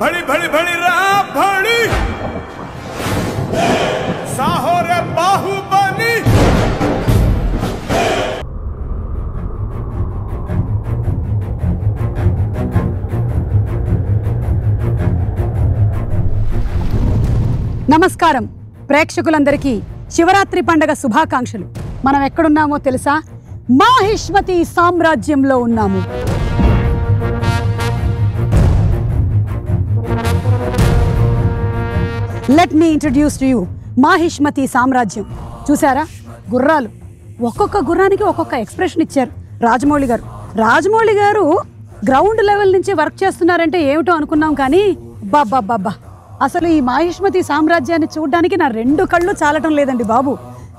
भड़ी भड़ी भड़ी रा भड़ी साहो रे बाहुबली నమస్కారం ప్రేక్షకులందరికీ శివరాత్రి పండుగ శుభాకాంక్షలు. మనం ఎక్కడున్నామో తెలుసా? మాహిష్మతి సామ్రాజ్యంలో ఉన్నాము. Let me introduce to you Mahishmati సామ్రాజ్యం. చూసారా గుర్రాలు, ఒక్కొక్క గుర్రానికి ఒక్కొక్క ఎక్స్ప్రెషన్ ఇచ్చారు రాజమౌళి గారు గ్రౌండ్ లెవెల్ నుంచి వర్క్ చేస్తున్నారంటే ఏమిటో అనుకున్నాం, కానీ బాబ్బా అసలు ఈ మాహిష్మతి సామ్రాజ్యాన్ని చూడడానికి నా రెండు కళ్ళు చాలటం లేదండి బాబు.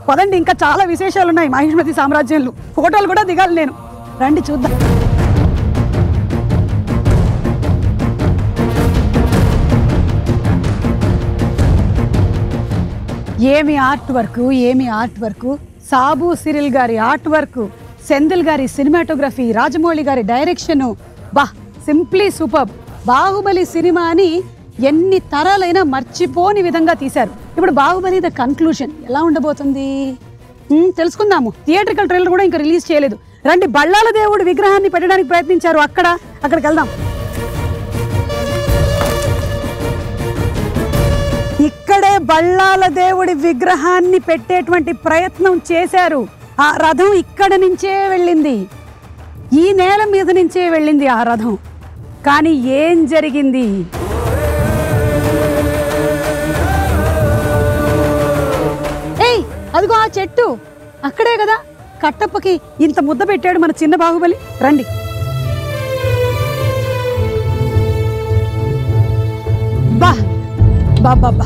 పదండి, ఇంకా చాలా విశేషాలు ఉన్నాయి మాహిష్మతి సామ్రాజ్యంలో. ఫోటోలు కూడా దిగాలి నేను, రండి చూద్దాం. ఏమి ఆర్ట్ వర్క్, సాబు సిరిల్ గారి ఆర్ట్ వర్క్, సెందిల్ గారి సినిమాటోగ్రఫీ, రాజమౌళి గారి డైరెక్షన్, సింప్లీ సూపర్బ్. బాహుబలి సినిమాని ఎన్ని తరాలైనా మర్చిపోని విధంగా తీశారు. ఇప్పుడు బాహుబలి ద కన్క్లూషన్ ఎలా ఉండబోతుంది తెలుసుకుందాము. థియేట్రికల్ ట్రైలర్ కూడా ఇంకా రిలీజ్ చేయలేదు. రండి, బళ్ళాల దేవుడు విగ్రహాన్ని పెట్టడానికి ప్రయత్నించారు, అక్కడికి వెళ్దాం. ఇక్కడే బళ్ళాల దేవుడి విగ్రహాన్ని పెట్టేటువంటి ప్రయత్నం చేశారు. ఆ రథం ఇక్కడ నుంచే వెళ్ళింది, ఈ నేల మీద నుంచే వెళ్ళింది ఆ రథం. కానీ ఏం జరిగింది? ఏయ్, అదిగో ఆ చెట్టు అక్కడే కదా కట్టప్పకి ఇంత ముద్ద పెట్టాడు మన చిన్న బాహుబలి. రండి. బాబా,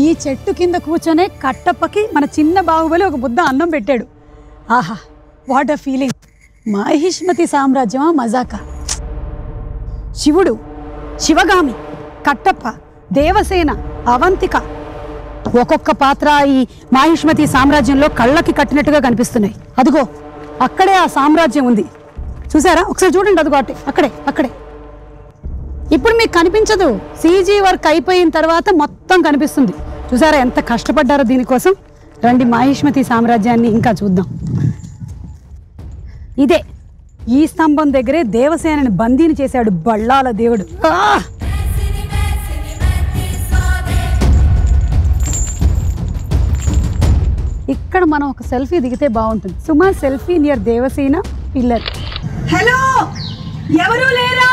ఈ చెట్టు కింద కూర్చొనే కట్టప్పకి మన చిన్న బాహుబలి ఒక ముద్ద అన్నం పెట్టాడు. ఆహా, వాట్ అ ఫీలింగ్. మాహిష్మతి సామ్రాజ్యమా మజాకా. శివుడు, శివగామి, కట్టప్ప, దేవసేన, అవంతిక, ఒక్కొక్క పాత్ర ఈ మాహిష్మతి సామ్రాజ్యంలో కళ్ళకి కట్టినట్టుగా కనిపిస్తున్నాయి. అదిగో అక్కడే ఆ సామ్రాజ్యం ఉంది, చూసారా? ఒకసారి చూడండి, అదిగో అక్కడే. ఇప్పుడు మీకు కనిపించదు, సీజీ వర్క్ అయిపోయిన తర్వాత మొత్తం కనిపిస్తుంది. చూసారా ఎంత కష్టపడ్డారో దీనికోసం. రండి, మాహిష్మతి సామ్రాజ్యాన్ని ఇంకా చూద్దాం. ఇదే, ఈ స్తంభం దగ్గరే దేవసేనని బందీని చేశాడు బళ్ళాల దేవుడు. ఇక్కడ మనం ఒక సెల్ఫీ దిగితే బాగుంటుంది. సుమా selfie near Devasena pillar. Hello, ఎవరు లేరా?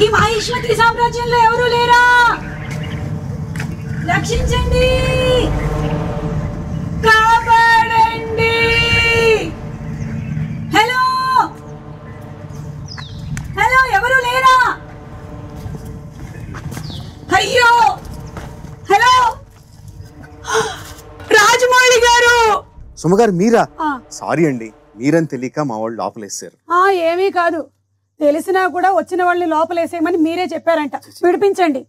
ఈ మాహిష్మతి సామ్రాజ్యంలో ఎవరు లేరా? రక్షించండి, కాపాడండి. హలో, ఎవరు లేరా? అయ్యో, హలో, రాజమౌళి గారు. సుమగారు మీరా? సారీ అండి, మీరని తెలియక మా వాళ్ళు లోపలేసారు. ఏమీ కాదు, తెలిసినా కూడా వచ్చిన వాళ్ళని లోపలేసేయమని మీరే చెప్పారంట. విడిపించండి.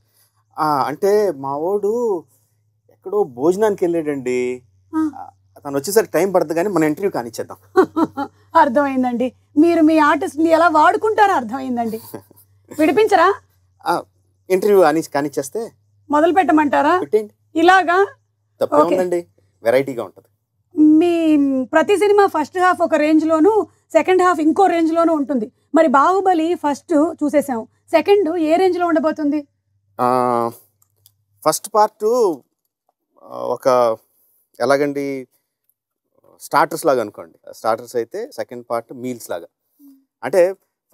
అంటే మా వాడు ఎక్కడో భోజనానికి వెళ్ళాడండి, తను వచ్చేసరికి టైం పడుతుంది, కానీ మన ఇంటర్వ్యూ కానిచ్చేద్దాం. అర్థమైందండి, మీరు మీ ఆర్టిస్ట్ని ఎలా వాడుకుంటారో అర్థమైందండి. విడిపించరా? ఇంటర్వ్యూ కానిచ్చేస్తే మొదలు పెట్టమంటారా? ఇలాగా తప్పేముందండి, వెరైటీగా ఉంటుంది. మీ ప్రతి సినిమా ఫస్ట్ హాఫ్ ఒక రేంజ్ లోను, సెకండ్ హాఫ్ ఇంకో రేంజ్ లోను ఉంటుంది. మరి బాహుబలి ఫస్ట్ చూసేసాం, సెకండ్ ఏ రేంజ్ లో ఉండబోతుంది? ఫస్ట్ పార్ట్ ఒక ఎలాగండి, స్టార్టర్స్ లాగా అనుకోండి. స్టార్టర్స్ అయితే సెకండ్ పార్ట్ మీల్స్ లాగా. అంటే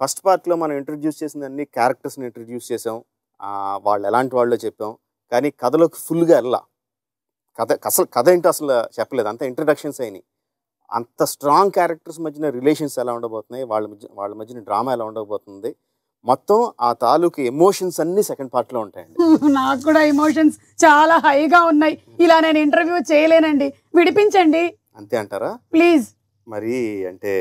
ఫస్ట్ పార్ట్లో మనం ఇంట్రడ్యూస్ చేసిన అన్ని క్యారెక్టర్స్ని ఇంట్రడ్యూస్ చేసాం, వాళ్ళు ఎలాంటి వాళ్ళో చెప్పాం, కానీ కథలోకి ఫుల్గా వెళ్ళా. కథ ఏంటో అసలు చెప్పలేదు, అంత ఇంట్రడక్షన్స్ అయినాయి. అంత స్ట్రాంగ్ క్యారెక్టర్స్ మధ్యన రిలేషన్స్ ఎలా ఉండబోతున్నాయి, వాళ్ళ మధ్యన డ్రామా ఎలా ఉండబోతుంది, మొత్తం ఆ తాలూకు ఎమోషన్స్ అన్ని సెకండ్ పార్ట్లో ఉంటాయండి. నాకు కూడా ఎమోషన్స్ చాలా హైగా ఉన్నాయి. ఇలా నేను ఇంటర్వ్యూ చేయలేనండి, విడిపించండి. అంతే అంటారా? ప్లీజ్. మరి అంటే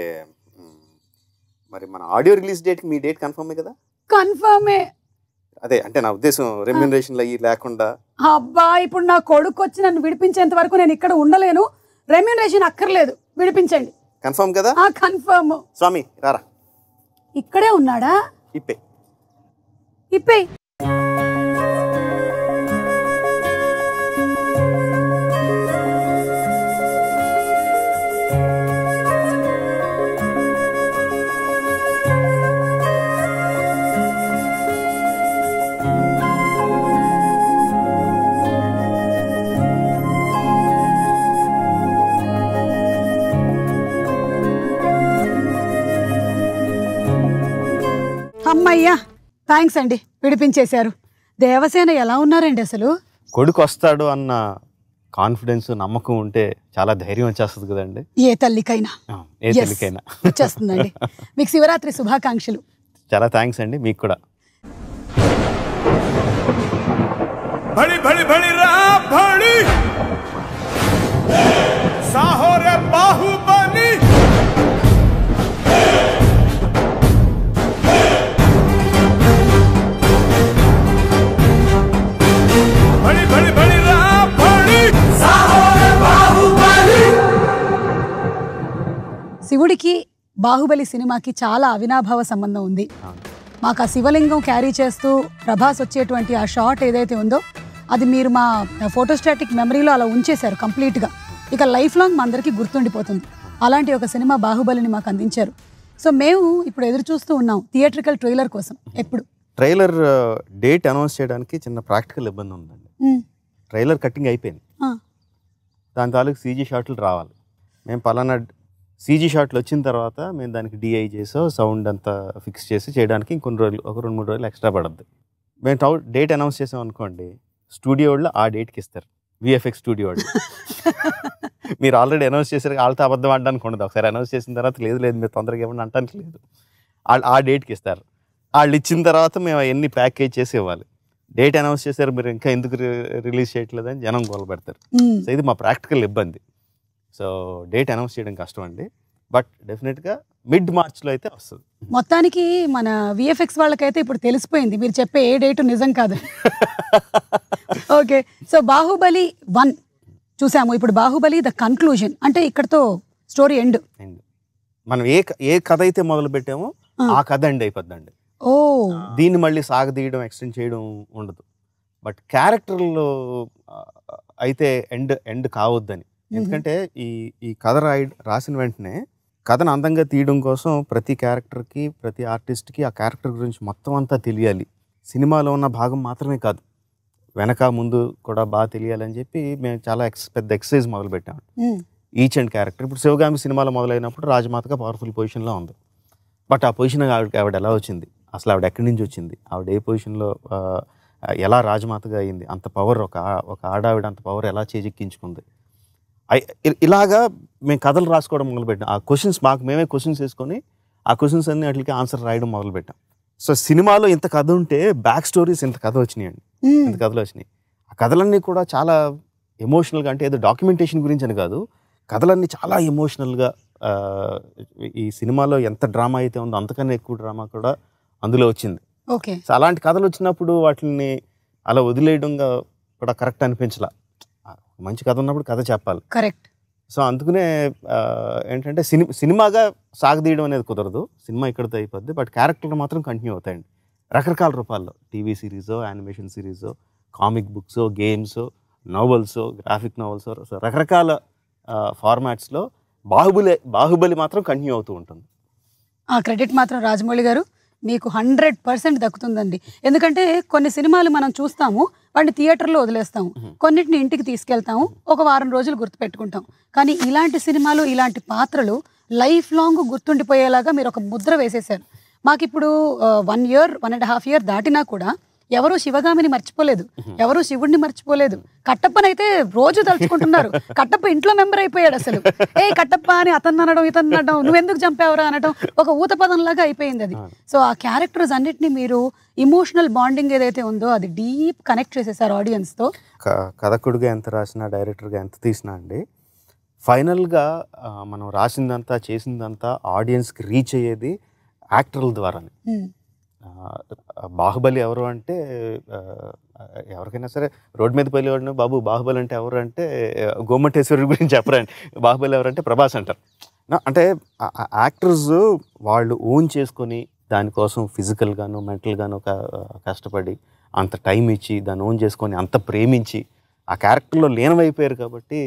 మరి మన ఆడియో రిలీజ్ డేట్కి మీ డేట్ కన్ఫర్మే కదా? కన్ఫర్మే. అదే అంటే నా ఉద్దేశం రెమ్యూనరేషన్లు అయ్యి లేకుండా. అబ్బా, ఇప్పుడు నా కొడుకు వచ్చి నన్ను విడిపించేంత వరకు నేను ఇక్కడ ఉండలేను. రెమ్యూనరేషన్ అక్కర్లేదు, విడిపించండి. కన్ఫర్మ్ కదా? కన్ఫర్మ్. స్వామి రారా, ఇక్కడే ఉన్నాడా? ఇప్పే ఇప్పే. అమ్మయ్యా, థ్యాంక్స్ అండి, విడిపించేశారు. దేవసేన ఎలా ఉన్నారండి అసలు? కొడుకు వస్తాడు అన్న కాన్ఫిడెన్స్, నమ్మకం ఉంటే చాలా ధైర్యం వచ్చేస్తుంది కదండి. ఏ తల్లికైనా వచ్చేస్తుందండి. మీకు శివరాత్రి శుభాకాంక్షలు. చాలా థ్యాంక్స్ అండి, మీకు కూడా. भड़ी भड़ी भड़ी रा भड़ी साहो रे बाहुबली भड़ी भड़ी भड़ी रा भड़ी साहो रे बाहुबली. శివుడికి బాహుబలి సినిమాకి చాలా అవినాభావ సంబంధం ఉంది. మాకు ఆ శివలింగం క్యారీ చేస్తూ ప్రభాస్ వచ్చేటువంటి ఆ షాట్ ఏదైతే ఉందో అది మీరు మా ఫోటోస్టాటిక్ మెమరీలో అలా ఉంచేశారు కంప్లీట్గా. ఇక లైఫ్ లాంగ్ మా అందరికీ గుర్తుండిపోతుంది. అలాంటి ఒక సినిమా బాహుబలిని మాకు అందించారు. సో మేము ఇప్పుడు ఎదురు చూస్తూ ఉన్నాం థియేట్రికల్ ట్రైలర్ కోసం. ఎప్పుడు ట్రైలర్ డేట్ అనౌన్స్ చేయడానికి చిన్న ప్రాక్టికల్ ఇబ్బంది ఉందండి. ట్రైలర్ కటింగ్ అయిపోయింది, దాని తాలూకు సీజీ షాట్లు రావాలి. మేము పలానా సీజీ షాట్లు వచ్చిన తర్వాత మేము దానికి డిఐ చేసో సౌండ్ అంతా ఫిక్స్ చేసి చేయడానికి ఇంకొన్ని రోజులు, ఒక 2-3 రోజులు ఎక్స్ట్రా పడుద్ది. మేము డేట్ అనౌన్స్ చేసాం అనుకోండి, స్టూడియో వాళ్ళు ఆ డేట్కి ఇస్తారు, విఎఫ్ఎక్స్ స్టూడియో వాళ్ళు. మీరు ఆల్రెడీ అనౌన్స్ చేశారు, వాళ్ళతో అబద్ధం ఆడడానికి ఉండదు. ఒకసారి అనౌన్స్ చేసిన తర్వాత లేదు మీరు తొందరగా ఏమన్నా అంటానికి లేదు, వాళ్ళు ఆ డేట్కి ఇస్తారు. వాళ్ళు ఇచ్చిన తర్వాత మేము అవన్నీ ప్యాకేజ్ చేసి ఇవ్వాలి. డేట్ అనౌన్స్ చేశారు, మీరు ఇంకా ఎందుకు రిలీజ్ చేయట్లేదని జనం గోల పెడతారు. సో ఇది మా ప్రాక్టికల్ ఇబ్బంది. సో డేట్ అనౌన్స్ చేయడం కష్టం అండి, బట్ డెఫినెట్గా మిడ్ మార్చ్లో అయితే వస్తుంది. మొత్తానికి మన విఎఫ్ఎక్స్ వాళ్ళకైతే ఇప్పుడు తెలిసిపోయింది మీరు చెప్పే ఏ డేటు నిజం కాదు. ఓకే, సో బాహుబలి 1 చూసాము, ఇప్పుడు బాహుబలి ద కన్క్లూజన్, అంటే ఇక్కడతో స్టోరీ ఎండ్. మనం ఏ కథ అయితే మొదలు పెట్టామో ఆ కథ ఎండ్ అయిపోద్దండి. ఓ, దీన్ని మళ్ళీ సాగదీయడం, ఎక్స్టెండ్ చేయడం ఉండదు. బట్ క్యారెక్టర్లో అయితే ఎండ్ కావద్దని. ఎందుకంటే ఈ కథ రాసిన వెంటనే కథను అందంగా తీయడం కోసం ప్రతి క్యారెక్టర్కి, ప్రతి ఆర్టిస్ట్కి ఆ క్యారెక్టర్ గురించి మొత్తం అంతా తెలియాలి. సినిమాలో ఉన్న భాగం మాత్రమే కాదు, వెనక ముందు కూడా బాగా తెలియాలని చెప్పి మేము చాలా పెద్ద ఎక్సర్సైజ్ మొదలుపెట్టాము. Each and character. ఇప్పుడు శివగామి సినిమాలో మొదలైనప్పుడు రాజమాతగా పవర్ఫుల్ పొజిషన్లో ఉంది. బట్ ఆ పొజిషన్ ఆవిడ ఎలా వచ్చింది, అసలు ఆవిడ ఎక్కడి నుంచి వచ్చింది, ఆవిడ ఏ పొజిషన్లో ఎలా రాజమాతగా అయింది, అంత పవర్ ఒక ఆడావిడ అంత పవర్ ఎలా చేజెక్కించుకుంది, ఇలాగా మేము కథలు రాసుకోవడం మొదలుపెట్టాం. ఆ క్వశ్చన్స్ మేమే క్వశ్చన్స్ వేసుకొని ఆ క్వశ్చన్స్ అన్ని వాటికి ఆన్సర్ రాయడం మొదలుపెట్టాం. సో సినిమాలో ఇంత కథ ఉంటే బ్యాక్ స్టోరీస్ ఇంత కథ వచ్చినాయండి, ఇంత కథలు వచ్చినాయి. ఆ కథలన్నీ కూడా చాలా ఎమోషనల్గా, అంటే ఏదో డాక్యుమెంటేషన్ గురించి అని కాదు, కథలన్నీ చాలా ఎమోషనల్గా. ఈ సినిమాలో ఎంత డ్రామా అయితే ఉందో అంతకన్నా ఎక్కువ డ్రామా కూడా అందులో వచ్చింది. ఓకే, సో అలాంటి కథలు వచ్చినప్పుడు వాటిని అలా వదిలేయడంగా కూడా కరెక్ట్ అనిపించలా. మంచి కథ ఉన్నప్పుడు కథ చెప్పాలి. కరెక్ట్. సో అందుకనే ఏంటంటే సినిమాగా సాగదీయడం అనేది కుదరదు, సినిమా ఇక్కడితో అయిపోద్ది. బట్ క్యారెక్టర్లు మాత్రం కంటిన్యూ అవుతాయండి రకరకాల రూపాల్లో. టీవీ సిరీసో, యానిమేషన్ సిరీసో, కామిక్ బుక్సో, గేమ్సో, నోవెల్సో, గ్రాఫిక్ నోవెల్సో, రకరకాల ఫార్మాట్స్లో బాహుబలి మాత్రం కంటిన్యూ అవుతూ ఉంటుంది. ఆ క్రెడిట్ మాత్రం రాజమౌళి గారు మీకు 100% దక్కుతుందండి. ఎందుకంటే కొన్ని సినిమాలు మనం చూస్తాము, వాటిని థియేటర్లో వదిలేస్తాము, కొన్నిటిని ఇంటికి తీసుకెళ్తాము, ఒక వారం రోజులు గుర్తుపెట్టుకుంటాం. కానీ ఇలాంటి సినిమాలు, ఇలాంటి పాత్రలు లైఫ్ లాంగ్ గుర్తుండిపోయేలాగా మీరు ఒక ముద్ర వేసేసారు. మాకు ఇప్పుడు 1 year, 1.5 years దాటినా కూడా ఎవరు శివగామిని మర్చిపోలేదు, ఎవరు శివుడిని మర్చిపోలేదు. కట్టప్పనైతే రోజు తలుచుకుంటున్నారు. కట్టప్ప ఇంట్లో మెంబర్ అయిపోయాడు అసలు. ఏ కట్టప్ప అని అతను అనడం, ఇతను అనడం, నువ్వెందుకు చంపావురా అనడం ఒక ఊత పదంలాగా అయిపోయింది అది. సో ఆ క్యారెక్టర్స్ అన్నిటినీ మీరు ఇమోషనల్ బాండింగ్ ఏదైతే ఉందో అది డీప్ కనెక్ట్ చేసేసారు ఆడియన్స్తో. కథకుడిగా ఎంత రాసినా, డైరెక్టర్గా ఎంత తీసినా అండి, ఫైనల్గా మనం రాసిందంతా, చేసిందంతా ఆడియన్స్కి రీచ్ అయ్యేది యాక్టర్ల ద్వారానే. బాహుబలి ఎవరు అంటే ఎవరికైనా సరే రోడ్ మీద వెళ్ళేవాడిని బాబు బాహుబలి అంటే ఎవరు అంటే గోమటేశ్వరుడి గురించి చెప్పరండి. బాహుబలి ఎవరంటే ప్రభాస్ అంటారు. అంటే యాక్టర్స్ వాళ్ళు ఓన్ చేసుకొని దానికోసం ఫిజికల్గాను మెంటల్గాను కష్టపడి అంత టైం ఇచ్చి దాన్ని ఓన్ చేసుకొని అంత ప్రేమించి ఆ క్యారెక్టర్లో లీనమైపోయారు కాబట్టి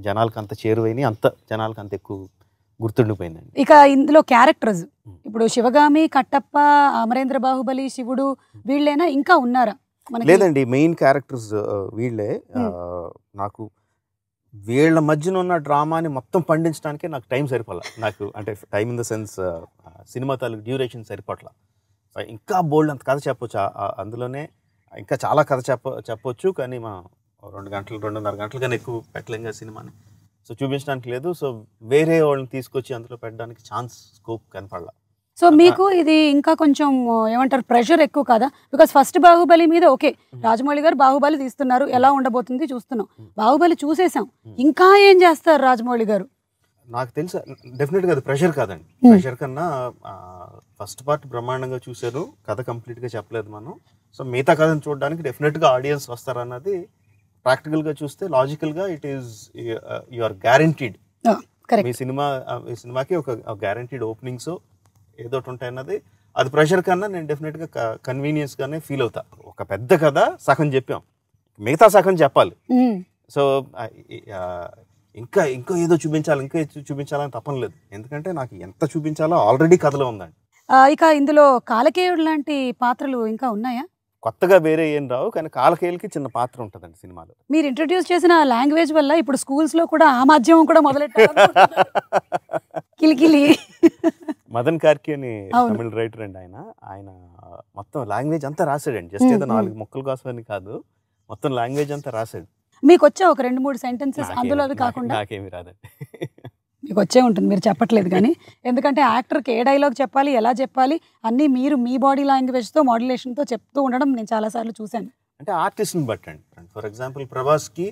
జనాలకు అంత చేరువైన అంత జనాలకు అంత ఎక్కువ గుర్తుండిపోయిందండి. ఇక ఇందులో క్యారెక్టర్స్ ఇప్పుడు శివగామి, కట్టప్ప, అమరేంద్ర బాహుబలి, శివుడు వీళ్ళేనా ఇంకా ఉన్నారా? లేదండి, మెయిన్ క్యారెక్టర్స్ వీళ్ళే. నాకు వీళ్ళ మధ్యన ఉన్న డ్రామాని మొత్తం పండించడానికే నాకు టైం సరిపోలే. నాకు అంటే time in the sense cinema తాలూకు డ్యూరేషన్ సరిపోట్ల. ఇంకా బోల్డ్ అంత కథ చెప్పొచ్చు అందులోనే, ఇంకా చాలా కథ చెప్పొచ్చు. కానీ మా 2 గంటలు 2.5 గంటల కన్నా ఎక్కువ పెట్టలేం కదా సినిమాని. సో చూపించడానికి లేదు. సో వేరే వాళ్ళని తీసుకొచ్చి అందులో పెట్టడానికి ఛాన్స్ స్కోప్ కనపడలా. సో మీకు ఇది ఇంకా కొంచెం ఏమంటారు ప్రెషర్ ఎక్కువ కదా? బికాస్ ఫస్ట్ బాహుబలి మీద ఓకే, రాజమౌళి గారు బాహుబలి తీస్తున్నారు, ఎలా ఉండబోతుంది చూస్తున్నాం. బాహుబలి చూసేసాం, ఇంకా ఏం చేస్తారు రాజమౌళి గారు? నాకు తెలుసు డెఫినెట్గా అది ప్రెషర్ కాదండి. ప్రెషర్ కన్నా ఫస్ట్ పార్ట్ బ్రహ్మాండంగా చూశారు, కథ కంప్లీట్గా చెప్పలేదు మనం. సో మిగతా కథను చూడడానికి డెఫినెట్గా ఆడియన్స్ వస్తారన్నది ప్రాక్టికల్గా చూస్తే లాజికల్గా it is you are guaranteed. మీ సినిమాకి ఒక గ్యారంటీడ్ ఓపెనింగ్స్ ఏదో ఉంటాయి అన్నది. అది ప్రెషర్ కన్నా నేను డెఫినెట్గా కన్వీనియన్స్గానే ఫీల్ అవుతా. ఒక పెద్ద కథ సగం చెప్పాం, మిగతా సగం చెప్పాలి. సో ఇంకా ఏదో చూపించాలని తప్పని లేదు, ఎందుకంటే నాకు ఎంత చూపించాలో ఆల్రెడీ కథలో ఉందండి. ఇక ఇందులో కాలకేయుడు లాంటి పాత్రలు ఇంకా ఉన్నాయా? కొత్తగా వేరే ఏం రావు, కానీ కాలకేయులకి చిన్న పాత్ర ఉంటుందండి సినిమాలో. మీరు ఇంట్రడ్యూస్ చేసిన లాంగ్వేజ్ వల్ల ఇప్పుడు స్కూల్స్ లో కూడా ఆ మాధ్యమం కూడా మొదలెట్టారు. కిలికిలి మదన్ కార్కి అని తమిళ రైటర్ అండి. ఆయన మొత్తం లాంగ్వేజ్ అంతా రాశాడండి. జస్ట్ ఏదో 4 ముక్కల కోసమని కాదు, మొత్తం లాంగ్వేజ్ అంతా రాశాడు. మీకు వచ్చా ఒక 2-3 సెంటెన్సెస్ అందులో అది కాకుండా? నాకేమి రాదండి. మీకు వచ్చే ఉంటుంది, మీరు చెప్పట్లేదు కానీ. ఎందుకంటే యాక్టర్కి ఏ డైలాగ్ చెప్పాలి, ఎలా చెప్పాలి అన్నీ మీరు మీ బాడీ లాంగ్వేజ్తో మాడ్యులేషన్తో చెప్తూ ఉండడం నేను చాలాసార్లు చూశాను. అంటే ఆర్టిస్ట్ని బట్టండి. ఫర్ ఎగ్జాంపుల్ ప్రభాస్కి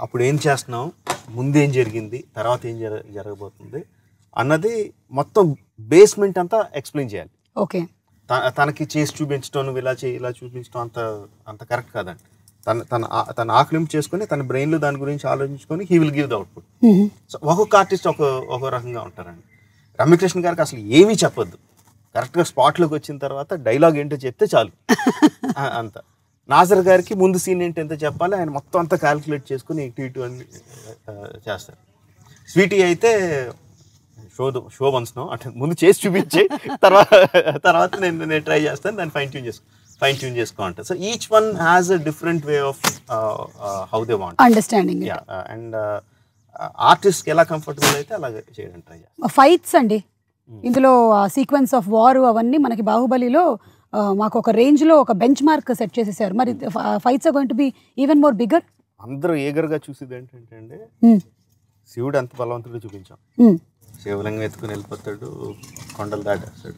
అప్పుడు ఏం చేస్తున్నాం, ముందు ఏం జరిగింది, తర్వాత ఏం జరగబోతుంది అన్నది మొత్తం బేస్మెంట్ అంతా ఎక్స్ప్లెయిన్ చేయాలి. ఓకే, తనకి చేసి చూపించడం, నువ్వు ఇలా చూపించడం అంత కరెక్ట్ కాదండి. తన ఆకలింపు చేసుకొని తన బ్రెయిన్లో దాని గురించి ఆలోచించుకొని he will give the output. So ఒక్కొక్క ఆర్టిస్ట్ ఒక రకంగా ఉంటారండి. రమ్యకృష్ణ గారికి అసలు ఏమీ చెప్పొద్దు, కరెక్ట్గా స్పాట్లోకి వచ్చిన తర్వాత డైలాగ్ ఏంటో చెప్తే చాలు అంత. నాజర్ గారికి ముందు సీన్ ఏంటి ఎంత చెప్పాలి, ఆయన మొత్తం అంతా క్యాలిక్యులేట్ చేసుకుని ఇటు అని చేస్తారు. స్వీటీ అయితే షో వన్స్నో అంటే ముందు చేసి చూపించి తర్వాత నేను ట్రై చేస్తాను, దాన్ని ఫైన్ ట్యూన్ చేసుకో అంటారు. So each one has a different way of how they want understanding. And ఆర్టిస్ట్కి ఎలా కంఫర్టబుల్ అయితే అలాగే చేయడానికి ట్రై చేస్తాను. ఫైట్స్ అండి, ఇందులో సీక్వెన్స్ ఆఫ్ వార్ అవన్నీ మనకి బాహుబలిలో మాకు ఒక రేంజ్లో ఒక బెంచ్ మార్క్ సెట్ చేసేసారు. మరి fights are going to be even more bigger. అందరూ ఏగర్గా చూసేది ఏంటంటే అండి, శివుడు ఎంత బలవంతుడు చూపించాం. శివలింగం ఎత్తుకుని వెళ్ళిపోతాడు, కొండలు దాటేస్తాడు.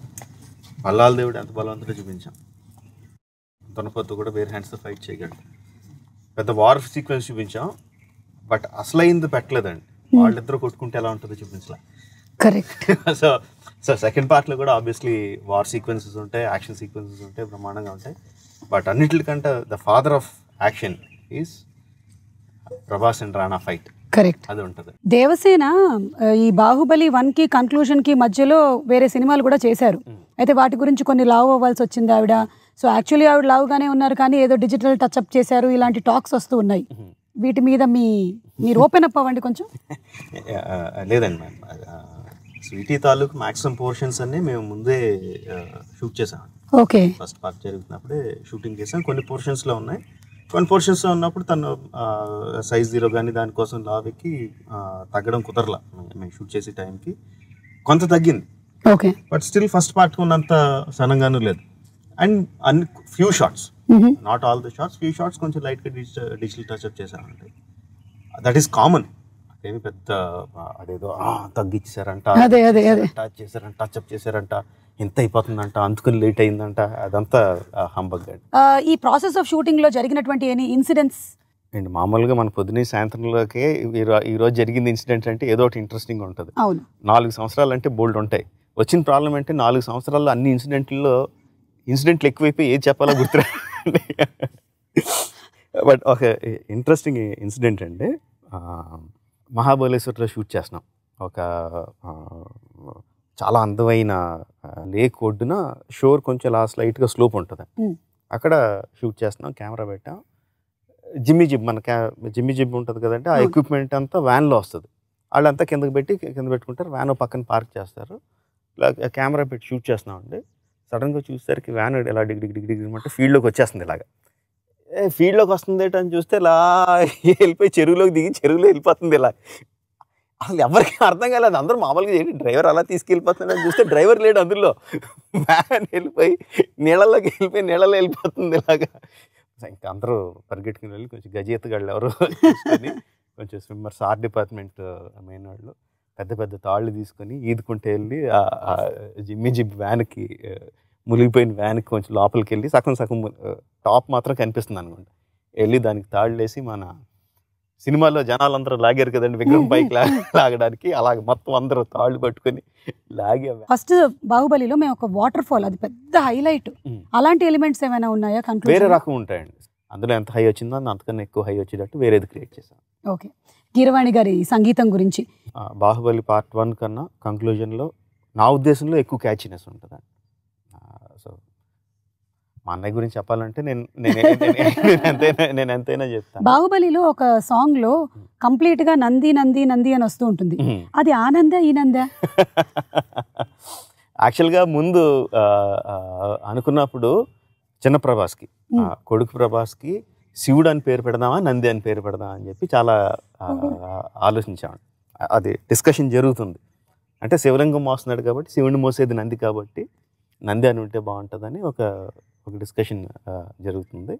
మల్లాల దేవుడు ఎంత బలవంతుడో చూపించాం. దునపత్తు కూడా వేరే హ్యాండ్స్తో ఫైట్ చేయగలడు. పెద్ద వార్ సీక్వెన్స్ చూపించాం, బట్ అసలైంది పెట్టలేదండి. వాళ్ళిద్దరూ కొట్టుకుంటే ఎలా ఉంటుందో చూపించలే. కరెక్ట్. సో సెకండ్ పార్ట్లో కూడా ఆబ్వియస్లీ వార్ సీక్వెన్సెస్ ఉంటాయి, యాక్షన్ సీక్వెన్సెస్ ఉంటాయి, బ్రహ్మాండంగా ఉంటాయి. బట్ అన్నిటికంటే the father of action is Prabhas and Rana fight. Correct, అది ఉంటుంది. దేవసేన ఈ బాహుబలి 1కి కన్క్లూషన్కి మధ్యలో వేరే సినిమాలు కూడా చేశారు. అయితే వాటి గురించి కొన్ని లావ్ అవ్వాల్సి వచ్చింది ఆవిడ. సో యాక్చువల్లీ ఆవిడ లావుగానే ఉన్నారు, కానీ ఏదో డిజిటల్ టచ్అప్ చేశారు, ఇలాంటి టాక్స్ వస్తూ ఉన్నాయి. వీటి మీద మీరు ఓపెన్ అప్ అవ్వండి కొంచెం. లేదండి మ్యామ్, స్వీటీ తాలూకు మ్యాక్సిమం పోర్షన్స్ అన్ని మేము ముందే షూట్ చేసాం. ఓకే, ఫస్ట్ పార్ట్ జరుగుతున్నప్పుడే షూటింగ్ చేసాం. కొన్ని పోర్షన్స్లో ఉన్నాయి, కొన్ని పోర్షన్స్లో ఉన్నప్పుడు తను సైజ్ 0 కానీ దానికోసం లావెక్కి తగ్గడం కుదరలా. మేము షూట్ చేసే టైంకి కొంత తగ్గింది. Okay, but still first part ఉన్నంత సనంగానూ లేదు. And few shots, not all the shots, few shots కొంచెం లైట్గా డిజిటల్ టచ్అప్ చేసామంటే దట్ ఈస్ కామన్. అదేమి పెద్ద అదేదో తగ్గించారంట, టచ్ చేశారంట, టచ్అప్ చేశారంట, ఎంత అయిపోతుందంట, అందుకని లేట్ అయిందంట, అదంతా హంబగ్. ఈ ప్రాసెస్ ఆఫ్ షూటింగ్ లో జరిగినటువంటి ఎనీ ఇన్సిడెంట్స్? అండ్ మామూలుగా మన పొద్దునే సాయంత్రంలోకే ఈ రోజు జరిగింది ఇన్సిడెంట్ అంటే ఏదో ఒకటి ఇంట్రెస్టింగ్ ఉంటుంది. 4 సంవత్సరాలు అంటే బోల్డ్ ఉంటాయి. వచ్చిన ప్రాబ్లం అంటే 4 సంవత్సరాల్లో అన్ని ఇన్సిడెంట్లు ఎక్కువైపోయి ఏది చెప్పాలో గుర్తురా. బట్ ఒక ఇంట్రెస్టింగ్ ఇన్సిడెంట్ అండి. మహాబలేశ్వర్లో షూట్ చేస్తున్నాం. ఒక చాలా అందమైన లేక్ ఒడ్డున షోర్ కొంచెం లైట్గా స్లోప్ ఉంటుంది. అక్కడ షూట్ చేస్తున్నాం, కెమెరా పెట్టాం. జిమ్మి జిబ్ ఉంటుంది కదంటే, ఆ ఎక్విప్మెంట్ అంతా వ్యాన్లో వస్తుంది. వాళ్ళంతా కింద పెట్టుకుంటారు, వ్యాన్ పక్కన పార్క్ చేస్తారు. ఇలా కెమెరా పెట్టి షూట్ చేస్తున్నామండి. సడన్గా చూసేసరికి వ్యాన్ ఇలా డిగ్ అంటే ఫీల్డ్లోకి వచ్చేస్తుంది. ఇలాగా ఫీల్డ్లోకి వస్తుంది అని చూస్తే ఇలా వెళ్ళిపోయి చెరువులోకి దిగి చెరువులో వెళ్ళిపోతుంది. ఇలా అసలు ఎవరికి అర్థం కాలేదు. అందరూ మామూలుగా ఏంటి డ్రైవర్ అలా తీసుకెళ్ళిపోతున్నాడని చూస్తే డ్రైవర్ లేడు అందులో. వ్యాన్ వెళ్ళిపోయి నీళ్ళలోకి నీళ్ళలో వెళ్ళిపోతుంది ఇలాగా. ఇంకా అందరూ పరిగెట్టుకుని వెళ్ళి కొంచెం గజెత్తుగాళ్ళు ఎవరు తీసుకొని కొంచెం స్విమ్మర్స్, ఆర్ట్ డిపార్ట్మెంట్ మెయిన్ వాళ్ళు పెద్ద పెద్ద తాళ్ళు తీసుకొని ఈదుకుంటే వెళ్ళి ఆ జిమ్మి జిబ్ వ్యాన్కి, మునిగిపోయిన వ్యాన్కి కొంచెం లోపలికి వెళ్ళి సగం టాప్ మాత్రం కనిపిస్తుంది అనుకుంటా. వెళ్ళి దానికి తాళ్ళు వేసి మన సినిమాలో జనాలందరూ లాగారు కదండి విగ్రహం పైకి లాగడానికి, అలాగే మొత్తం అందరూ తాళ్ళు పట్టుకొని లాగే. ఫస్ట్ బాహుబలిలో మేము ఒక వాటర్ ఫాల్, అది పెద్ద హైలైట్. అలాంటి ఎలిమెంట్స్ ఏమైనా ఉన్నాయా? వేరే రకం ఉంటాయండి అందులో. ఎంత హై వచ్చిందో అంతకన్నా ఎక్కువ హై వచ్చేటట్టు వేరేది క్రియేట్ చేశాం. ఓకే, కీరవాణి గారి సంగీతం గురించి. బాహుబలి పార్ట్ 1 కన్నా కంక్లూజన్లో నా ఉద్దేశంలో ఎక్కువ క్యాచీనెస్ ఉంటుందండి. సో మా అన్నయ్య గురించి చెప్పాలంటే నేను ఎంతైనా చెప్తాను. బాహుబలిలో ఒక సాంగ్ లో కంప్లీట్ గా నంది నంది నంది అని వస్తూ ఉంటుంది. అది ఆనంద ఈనంద? యాక్చువల్గా ముందు అనుకున్నప్పుడు చిన్న ప్రభాస్కి, కొడుకు ప్రభాస్కి శివుడు అని పేరు పెడదామా నంది అని పేరు పెడదామా అని చెప్పి చాలా ఆలోచించామండి. అది డిస్కషన్ జరుగుతుంది. అంటే శివలింగం మోస్తున్నాడు కాబట్టి శివుడిని మోసేది నంది కాబట్టి నంది అని ఉంటే బాగుంటుందని ఒక డిస్కషన్ జరుగుతుంది.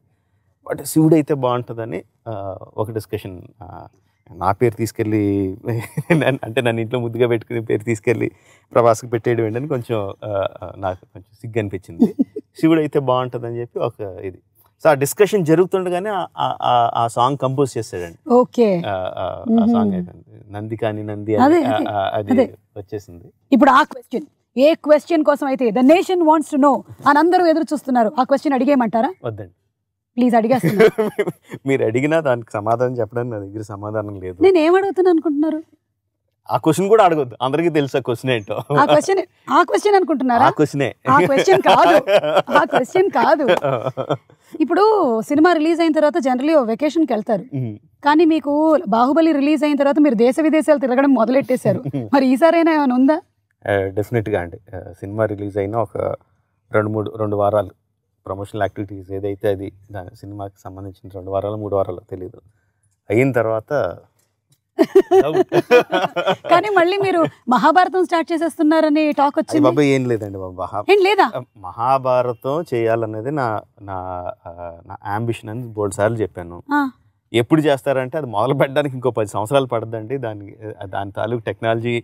బట్ శివుడు అయితే బాగుంటుందని ఒక డిస్కషన్. నా పేరు తీసుకెళ్ళి అంటే నన్ను ఇంట్లో ముద్దుగా పెట్టుకునే పేరు తీసుకెళ్ళి ప్రభాస్కి పెట్టేయడం ఏంటని కొంచెం నాకు కొంచెం సిగ్గు అనిపించింది. శివుడు అయితే బాగుంటుందని చెప్పి ఒక ఇది. సో ఆ డిస్కషన్ జరుగుతుండగానే ఆ సాంగ్ కంపోజ్ చేశాడండి. ఓకే, ఆ సాంగ్ నంది కానీ నంది అది వచ్చేసింది. ఇప్పుడు ఆ క్వశ్చన్, ఏ క్వశ్చన్ కోసం అయితే the nation wants to know అని అందరూ ఎదురు చూస్తున్నారు, ఆ క్వశ్చన్ అడిగేయమంటారా? వద్దండి, ప్లీజ్ అడిగేస్తున్నా. మీరు అడిగినా దానికి సమాధానం చెప్పడానికి నా దగ్గర సమాధానం లేదు. నేను ఏం అడుగుతున్నా అనుకుంటున్నారు? ఆ క్వశ్చన్ కూడా అడగొద్దు, అందరికీ తెలుసు ఆ క్వశ్చన్ ఏంటో. ఆ క్వశ్చన్ అనుకుంటున్నారా? ఆ క్వశ్చన్ కాదు. ఇప్పుడు సినిమా రిలీజ్ అయిన తర్వాత జనరల్లీ వెకేషన్కి వెళ్తారు, కానీ మీకు బాహుబలి రిలీజ్ అయిన తర్వాత మీరు దేశ విదేశాలు తిరగడం మొదలెట్టేశారు. మరి ఈసారైనా ఏమైనా ఉందా? డెఫినెట్గా అండి. సినిమా రిలీజ్ అయిన ఒక 2 వారాలు ప్రమోషనల్ యాక్టివిటీస్ ఏదైతే అది దాని సినిమాకి సంబంధించిన 2 వారాలు 3 వారాలు తెలియదు అయిన తర్వాత. కానీ మళ్ళీ మీరు మహాభారతం స్టార్ట్ చేసేస్తున్నారని టాక్ వచ్చింది. బాబా ఏం లేదండి బాబా, ఏం లేదా? మహాభారతం చేయాలనేది నా అంబిషన్ అని 3 సార్లు చెప్పాను. ఎప్పుడు చేస్తారంటే అది మొదలు పెట్టడానికి ఇంకో 10 సంవత్సరాలు పడుతుందండి. దాని తాలూకు టెక్నాలజీ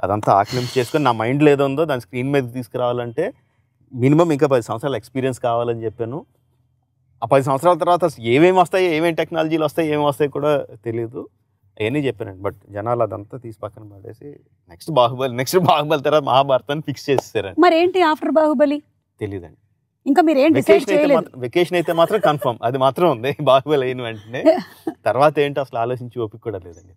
అదంతా ఆక్లింపు చేసుకొని నా మైండ్లో ఏదో ఉందో దాని స్క్రీన్ మీద తీసుకురావాలంటే మినిమం ఇంకా 10 సంవత్సరాల ఎక్స్పీరియన్స్ కావాలని చెప్పాను. ఆ 10 సంవత్సరాల తర్వాత ఏమేమి వస్తాయి, ఏమేమి టెక్నాలజీలు వస్తాయి, ఏమి వస్తాయి కూడా తెలియదు. అవన్నీ చెప్పానండి. బట్ జనాలు అదంతా తీసి పక్కన పడేసి నెక్స్ట్ బాహుబలి తర్వాత మహాభారతాన్ని ఫిక్స్ చేసేసారండి. మరి ఏంటి ఆఫ్టర్ బాహుబలి తెలియదండి. ఇంకా మీరు ఏం డిసైడ్ చేయలేదు? వెకేషన్ అయితే మాత్రం కన్ఫర్మ్, అది మాత్రం ఉంది. బాహుబలి అయిన వెంటనే తర్వాత ఏంటి అసలు ఆలోచించి ఓపిక కూడా లేదండి.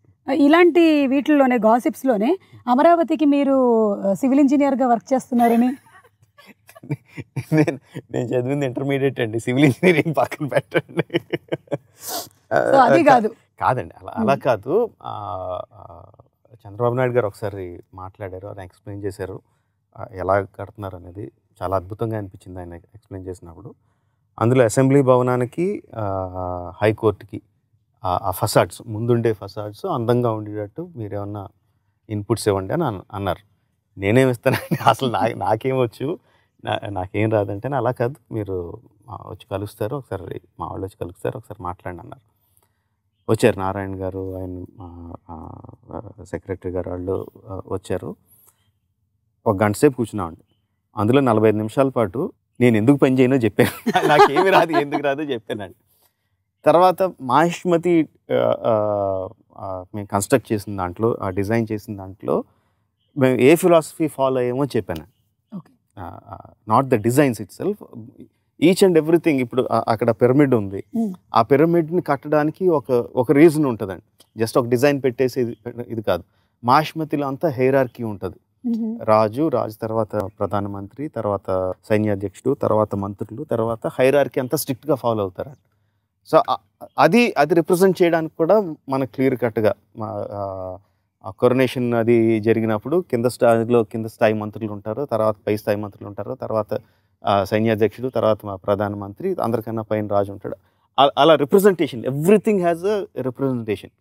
ఇలాంటి వీటిల్లోనే గాసిప్స్ లోనే అమరావతికి మీరు సివిల్ ఇంజనీర్ గా వర్క్ చేస్తున్నారని. నేను చదివింది ఇంటర్మీడియట్ అండి, సివిల్ ఇంజనీరింగ్ పక్కన పెట్టండి. అది కాదండి, అలా కాదు. చంద్రబాబు నాయుడు గారు ఒకసారి మాట్లాడారు, ఆయన ఎక్స్ప్లెయిన్ చేశారు ఎలా కడుతున్నారు అనేది. చాలా అద్భుతంగా అనిపించింది ఆయన ఎక్స్ప్లెయిన్ చేసినప్పుడు. అందులో అసెంబ్లీ భవనానికి హైకోర్టుకి ఆ ఫసాడ్స్, ముందుండే ఫసాడ్స్ అందంగా ఉండేటట్టు మీరు ఏమన్నా ఇన్పుట్స్ ఇవ్వండి అని అన్నారు. నేనేమి ఇస్తానండి, అసలు నాకేమొచ్చు, నాకేం రాదంటే అలా కాదు, మీరు వచ్చి కలుస్తారు ఒకసారి, మా వాళ్ళు వచ్చి కలుస్తారు ఒకసారి మాట్లాడండి అన్నారు. వచ్చారు నారాయణ గారు, ఆయన సెక్రటరీ గారు వాళ్ళు వచ్చారు. 1 గంట సేపు కూర్చున్నామండి. అందులో 45 నిమిషాల పాటు నేను ఎందుకు పని చేయనో చెప్పాను, నాకేమి రాదు ఎందుకు రాదో చెప్పానండి. తర్వాత మాహిష్మతి మేము కన్స్ట్రక్ట్ చేసిన దాంట్లో, డిజైన్ చేసిన దాంట్లో మేము ఏ ఫిలాసఫీ ఫాలో అయ్యామో చెప్పాను. Okay. Not the designs it self, each and everything. ఇప్పుడు అక్కడ పిరమిడ్ ఉంది, ఆ పిరమిడ్ని కట్టడానికి ఒక రీజన్ ఉంటుందండి. జస్ట్ ఒక డిజైన్ పెట్టేసి ఇది కాదు. మాహిష్మతిలో అంతా హైరార్కీ ఉంటుంది. రాజు తర్వాత ప్రధానమంత్రి, తర్వాత సైన్యాధ్యక్షుడు, తర్వాత మంత్రులు, తర్వాత హైరార్కీ అంతా స్ట్రిక్ట్గా ఫాలో అవుతారు. సో అది రిప్రజెంట్ చేయడానికి కూడా మనకు క్లియర్ కట్గా కొరనేషన్ అది జరిగినప్పుడు కింద స్థాయి మంత్రులు ఉంటారు, తర్వాత పై స్థాయి మంత్రులు ఉంటారు, తర్వాత సైన్యాధ్యక్షుడు, తర్వాత మా ప్రధానమంత్రి, అందరికన్నా పైన రాజు ఉంటాడు. అలా representation, everything has a representation.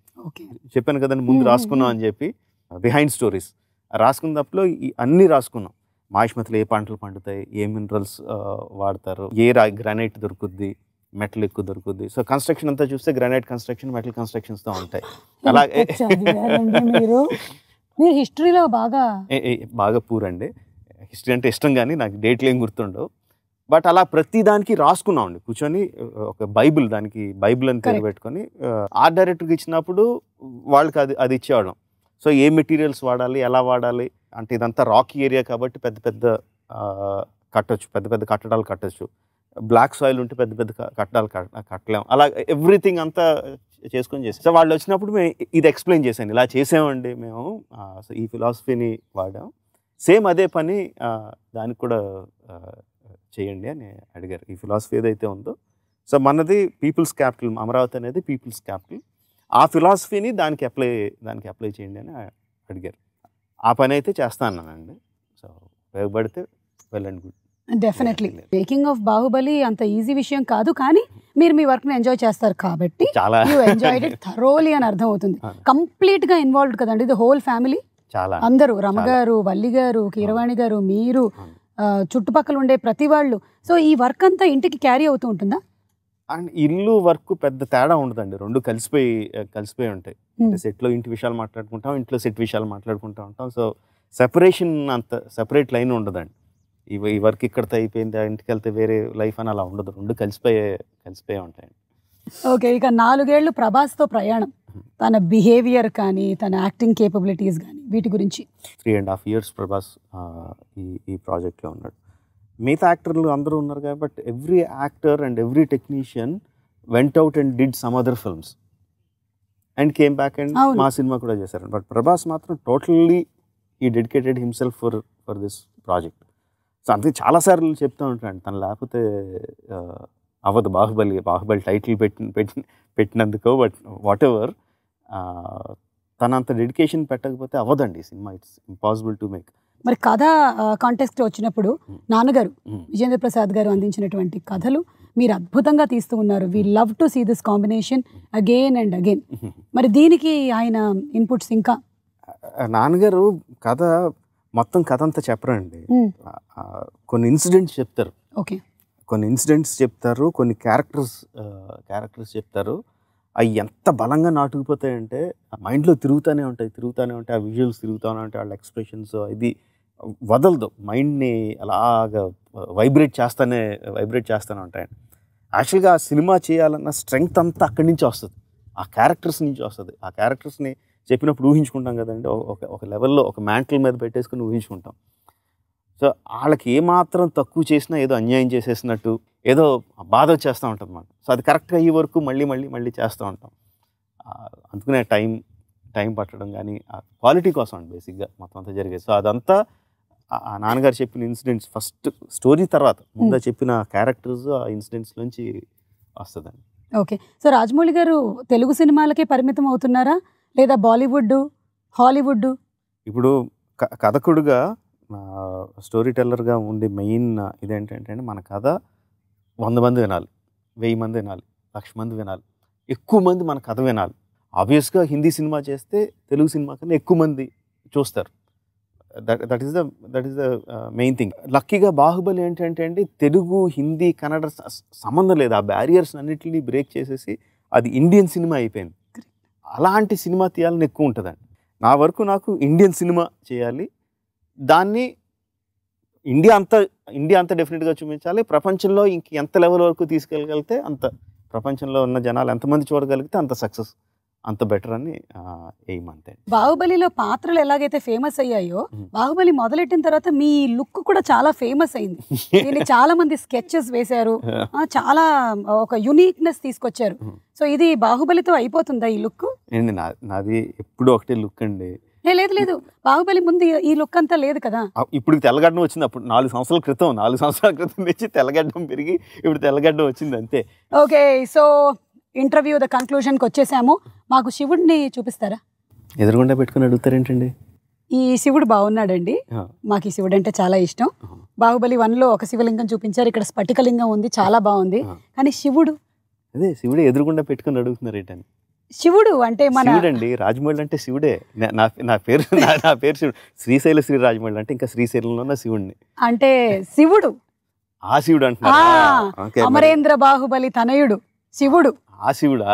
చెప్పాను కదండి ముందు రాసుకున్నాం అని చెప్పి, బిహైండ్ స్టోరీస్ రాసుకున్నప్పుడు అన్నీ రాసుకున్నాం. మాహిష్మతిలో ఏ పంటలు పండుతాయి, ఏ మినరల్స్ వాడతారు, ఏ గ్రానైట్ దొరుకుద్ది, మెటల్ ఎక్కువ దొరుకుద్ది. సో కన్స్ట్రక్షన్ అంతా చూస్తే గ్రానైట్ కన్స్ట్రక్షన్, మెటల్ కన్స్ట్రక్షన్స్తో ఉంటాయి. అలాగే మీరు హిస్టరీలో బాగా పూర్ అండి. హిస్టరీ అంటే ఇష్టం, కానీ నాకు డేట్లు ఏం గుర్తుండవు. బట్ అలా ప్రతి దానికి రాసుకున్నాం అండి కూర్చొని. ఒక బైబిల్, దానికి బైబిల్ అని పేరు పెట్టుకొని ఆర్ట్ డైరెక్టర్కి ఇచ్చినప్పుడు వాళ్ళకి అది ఇచ్చేవాళ్ళం. సో ఏ మెటీరియల్స్ వాడాలి, ఎలా వాడాలి అంటే, ఇదంతా రాకీ ఏరియా కాబట్టి పెద్ద పెద్ద కట్టడాలు కట్టచ్చు. బ్లాక్ సాయిల్ ఉంటే పెద్ద పెద్ద కట్టడాలు కట్టలేము. అలా ఎవ్రీథింగ్ అంతా చేసుకొని చేసాం. సో వాళ్ళు వచ్చినప్పుడు మేము ఇది ఎక్స్ప్లెయిన్ చేశాను, ఇలా చేసామండి మేము, ఈ ఫిలాసఫీని వాడాం, సేమ్ అదే పని దానికి కూడా చేయండి అని అడిగారు. ఈ ఫిలాసఫీ ఏదైతే ఉందో, సో మనది పీపుల్స్ క్యాపిటల్, అమరావతి అనేది పీపుల్స్ క్యాపిటల్, ఆ ఫిలాసఫీని దానికి అప్లై చేయండి అని అడిగారు. ఆ పని అయితే చేస్తా అన్నానండి. సో ఉపయోగపడితే well and good. Definitely making of Baahubali అంత ఈజీ విషయం కాదు, కానీ మీరు మీ వర్క్ ని ఎంజాయ్ చేస్తారు కాబట్టి యు ఎంజాయ్డ్ ఇట్ థరోలీ అని అర్థం అవుతుంది. కంప్లీట్ గా ఇన్వాల్వ్డ్ కదండి, ది హోల్ ఫ్యామిలీ, అందరూ, రమగారు, వల్లి గారు, కీరవాణి గారు, మీరు, చుట్టుపక్కల ఉండే ప్రతి వాళ్ళు. సో ఈ వర్క్ అంతా ఇంటికి క్యారీ అవుతూ ఉంటుందా? అండ్ ఇల్లు వర్క్ పెద్ద తేడా ఉండదండి, రెండు కలిసిపోయి ఉంటాయి. సెట్లో ఇంటి విషయాలు మాట్లాడుకుంటాం, ఇంట్లో సెట్ విషయాలు మాట్లాడుకుంటూ ఉంటాం. సో సెపరేషన్, అంత సెపరేట్ లైన్ ఉండదండి. ఈ వర్క్ ఇక్కడితో అయిపోయింది, ఇంటికి వెళ్తే వేరే లైఫ్ అని అలా ఉండదు, రెండు కలిసిపోయే ఉంటాయండి. ఓకే, ఇక 4 ఏళ్ళు ప్రభాస్తో ప్రయాణం, తన బిహేవియర్ కానీ, తన యాక్టింగ్ కేపబిలిటీస్ కానీ, వీటి గురించి. 3.5 years ప్రభాస్ ఈ ప్రాజెక్ట్లో ఉన్నాడు. మిగతా యాక్టర్లు అందరూ ఉన్నారు కాబట్టి every actor and every technician went out and did some other films and came back and మా సినిమా కూడా చేశారు. బట్ ప్రభాస్ మాత్రం టోటల్లీ ఈ dedicated himself for this project. So అందుకే చాలాసార్లు చెప్తూ ఉంటాను, తను లేకపోతే అవ్వదు బాహుబలి టైటిల్ పెట్టినందుకో, బట్ వాట్ ఎవర్, తనంత డెడికేషన్ పెట్టకపోతే అవ్వదండి ఈ సినిమా. It's impossible to make. మరి కథ కాంటెక్స్ట్ వచ్చినప్పుడు నాన్నగారు విజేంద్ర ప్రసాద్ గారు అందించినటువంటి కథలు మీరు అద్భుతంగా తీస్తూ ఉన్నారు. We love to see this combination again and again. మరి దీనికి ఆయన ఇన్పుట్స్ ఇంకా? నాన్నగారు మొత్తం కథ అంతా చెప్పరండి, కొన్ని ఇన్సిడెంట్స్ చెప్తారు. ఓకే, కొన్ని ఇన్సిడెంట్స్ చెప్తారు, కొన్ని క్యారెక్టర్స్ చెప్తారు. అవి ఎంత బలంగా నాటుకుపోతాయంటే మైండ్లో తిరుగుతూనే ఉంటాయి. ఆ విజువల్స్ తిరుగుతూనే ఉంటాయి, వాళ్ళ ఎక్స్ప్రెషన్స్, ఇది వదలదు, మైండ్ని అలాగా వైబ్రేట్ చేస్తూనే ఉంటాయండి. యాక్చువల్గా ఆ సినిమా చేయాలన్న స్ట్రెంగ్త్ అంతా అక్కడి నుంచి వస్తుంది, ఆ క్యారెక్టర్స్ నుంచి వస్తుంది. ఆ క్యారెక్టర్స్ని చెప్పినప్పుడు ఊహించుకుంటాం కదండి, ఒక లెవెల్లో ఒక మ్యాంటిల్ మీద పెట్టేసుకుని ఊహించుకుంటాం. సో వాళ్ళకి ఏమాత్రం తక్కువ చేసినా ఏదో అన్యాయం చేసేసినట్టు, ఏదో బాధ వచ్చేస్తూ ఉంటుంది అన్నమాట. సో అది కరెక్ట్గా అయ్యే వరకు మళ్ళీ చేస్తూ ఉంటాం. అందుకనే టైం పట్టడం కానీ ఆ క్వాలిటీ కోసం అండి బేసిక్గా మొత్తం అంతా జరిగేది. సో అదంతా ఆ నాన్నగారు చెప్పిన ఇన్సిడెంట్స్, ఫస్ట్ స్టోరీ తర్వాత ముందు చెప్పిన క్యారెక్టర్స్, ఆ ఇన్సిడెంట్స్ నుంచి వస్తుందండి. ఓకే, సో రాజమౌళి గారు తెలుగు సినిమాలకే పరిమితం అవుతున్నారా, లేదా బాలీవుడ్, హాలీవుడ్? ఇప్పుడు కథకుడుగా, స్టోరీ టెల్లర్గా ఉండే మెయిన్ ఇదేంటంటే, మన కథ 100 మంది వినాలి, 1000 మంది వినాలి, 1,00,000 మంది వినాలి, ఎక్కువ మంది మన కథ వినాలి. ఆబ్వియస్గా హిందీ సినిమా చేస్తే తెలుగు సినిమా కన్నా ఎక్కువ మంది చూస్తారు. That is the main thing. లక్కీగా బాహుబలి ఏంటంటే అండి, తెలుగు, హిందీ, కన్నడ సంబంధం లేదు, ఆ బ్యారియర్స్ అన్నిటిని బ్రేక్ చేసేసి అది ఇండియన్ సినిమా అయిపోయింది. అలాంటి సినిమా తీయాలని ఎక్కువ ఉంటుందండి. నా వరకు నాకు ఇండియన్ సినిమా చేయాలి, దాన్ని ఇండియా అంతా డెఫినెట్గా చూపించాలి. ప్రపంచంలో ఎంత లెవెల్ వరకు తీసుకెళ్ళగలిగితే అంత, ప్రపంచంలో ఉన్న జనాలు ఎంతమంది చూడగలిగితే అంత సక్సెస్ అంత బెటర్ అని ఎయిమ్ అంతే. బాహుబలిలో పాత్రలు ఎలాగైతే ఫేమస్ అయ్యాయో, బాహుబలి మొదలెట్టిన తర్వాత మీ లుక్ కూడా చాలా ఫేమస్ అయింది. దీన్ని చాలా మంది స్కెచెస్ వేశారు, చాలా ఒక యునిక్నెస్ తీసుకొచ్చారు. సో ఇది బాహుబలితో అయిపోతుందా ఈ లుక్? ఏంటి నాది ఎప్పుడు ఒకటే లుక్ అండి. లేదు లేదు, బాహుబలి ముందు ఈ లుక్ అంతా లేదు కదా. ఇప్పుడు తెల్లగడ్డం వచ్చింది, అప్పుడు 4 సంవత్సరాల క్రితం నుంచి తెల్లగడ్డం పెరిగి ఇప్పుడు తెల్లగడ్డం వచ్చింది అంతే. ఓకే, సో ఇంటర్వ్యూ ద కన్క్లూజన్కి వచ్చేసాము. మాకు శివుడిని చూపిస్తారా? ఎదురుగుండా పెట్టుకుని అడుగుతారేంటండి? ఈ శివుడు బాగున్నాడండి, మాకు ఈ శివుడు అంటే చాలా ఇష్టం. బాహుబలి 1లో ఒక శివలింగం చూపించారు, ఇక్కడ స్ఫటికలింగం ఉంది, చాలా బాగుంది. కానీ శివుడు, అదే శివుడే ఎదురుగుండా పెట్టుకుని అడుగుతున్నారు ఏంటని. శివుడు అంటే మన శివుడండి, రాజమౌళి అంటే శివుడే. నా పేరు శివుడు. శ్రీశైల శ్రీ రాజమౌళి అంటే ఇంకా శ్రీశైలంలో ఉన్న శివుడిని అంటే శివుడు, ఆ శివుడు అంటున్నారు. అమరేంద్ర బాహుబలి తనయుడు శివుడు, ఆ శివుడా?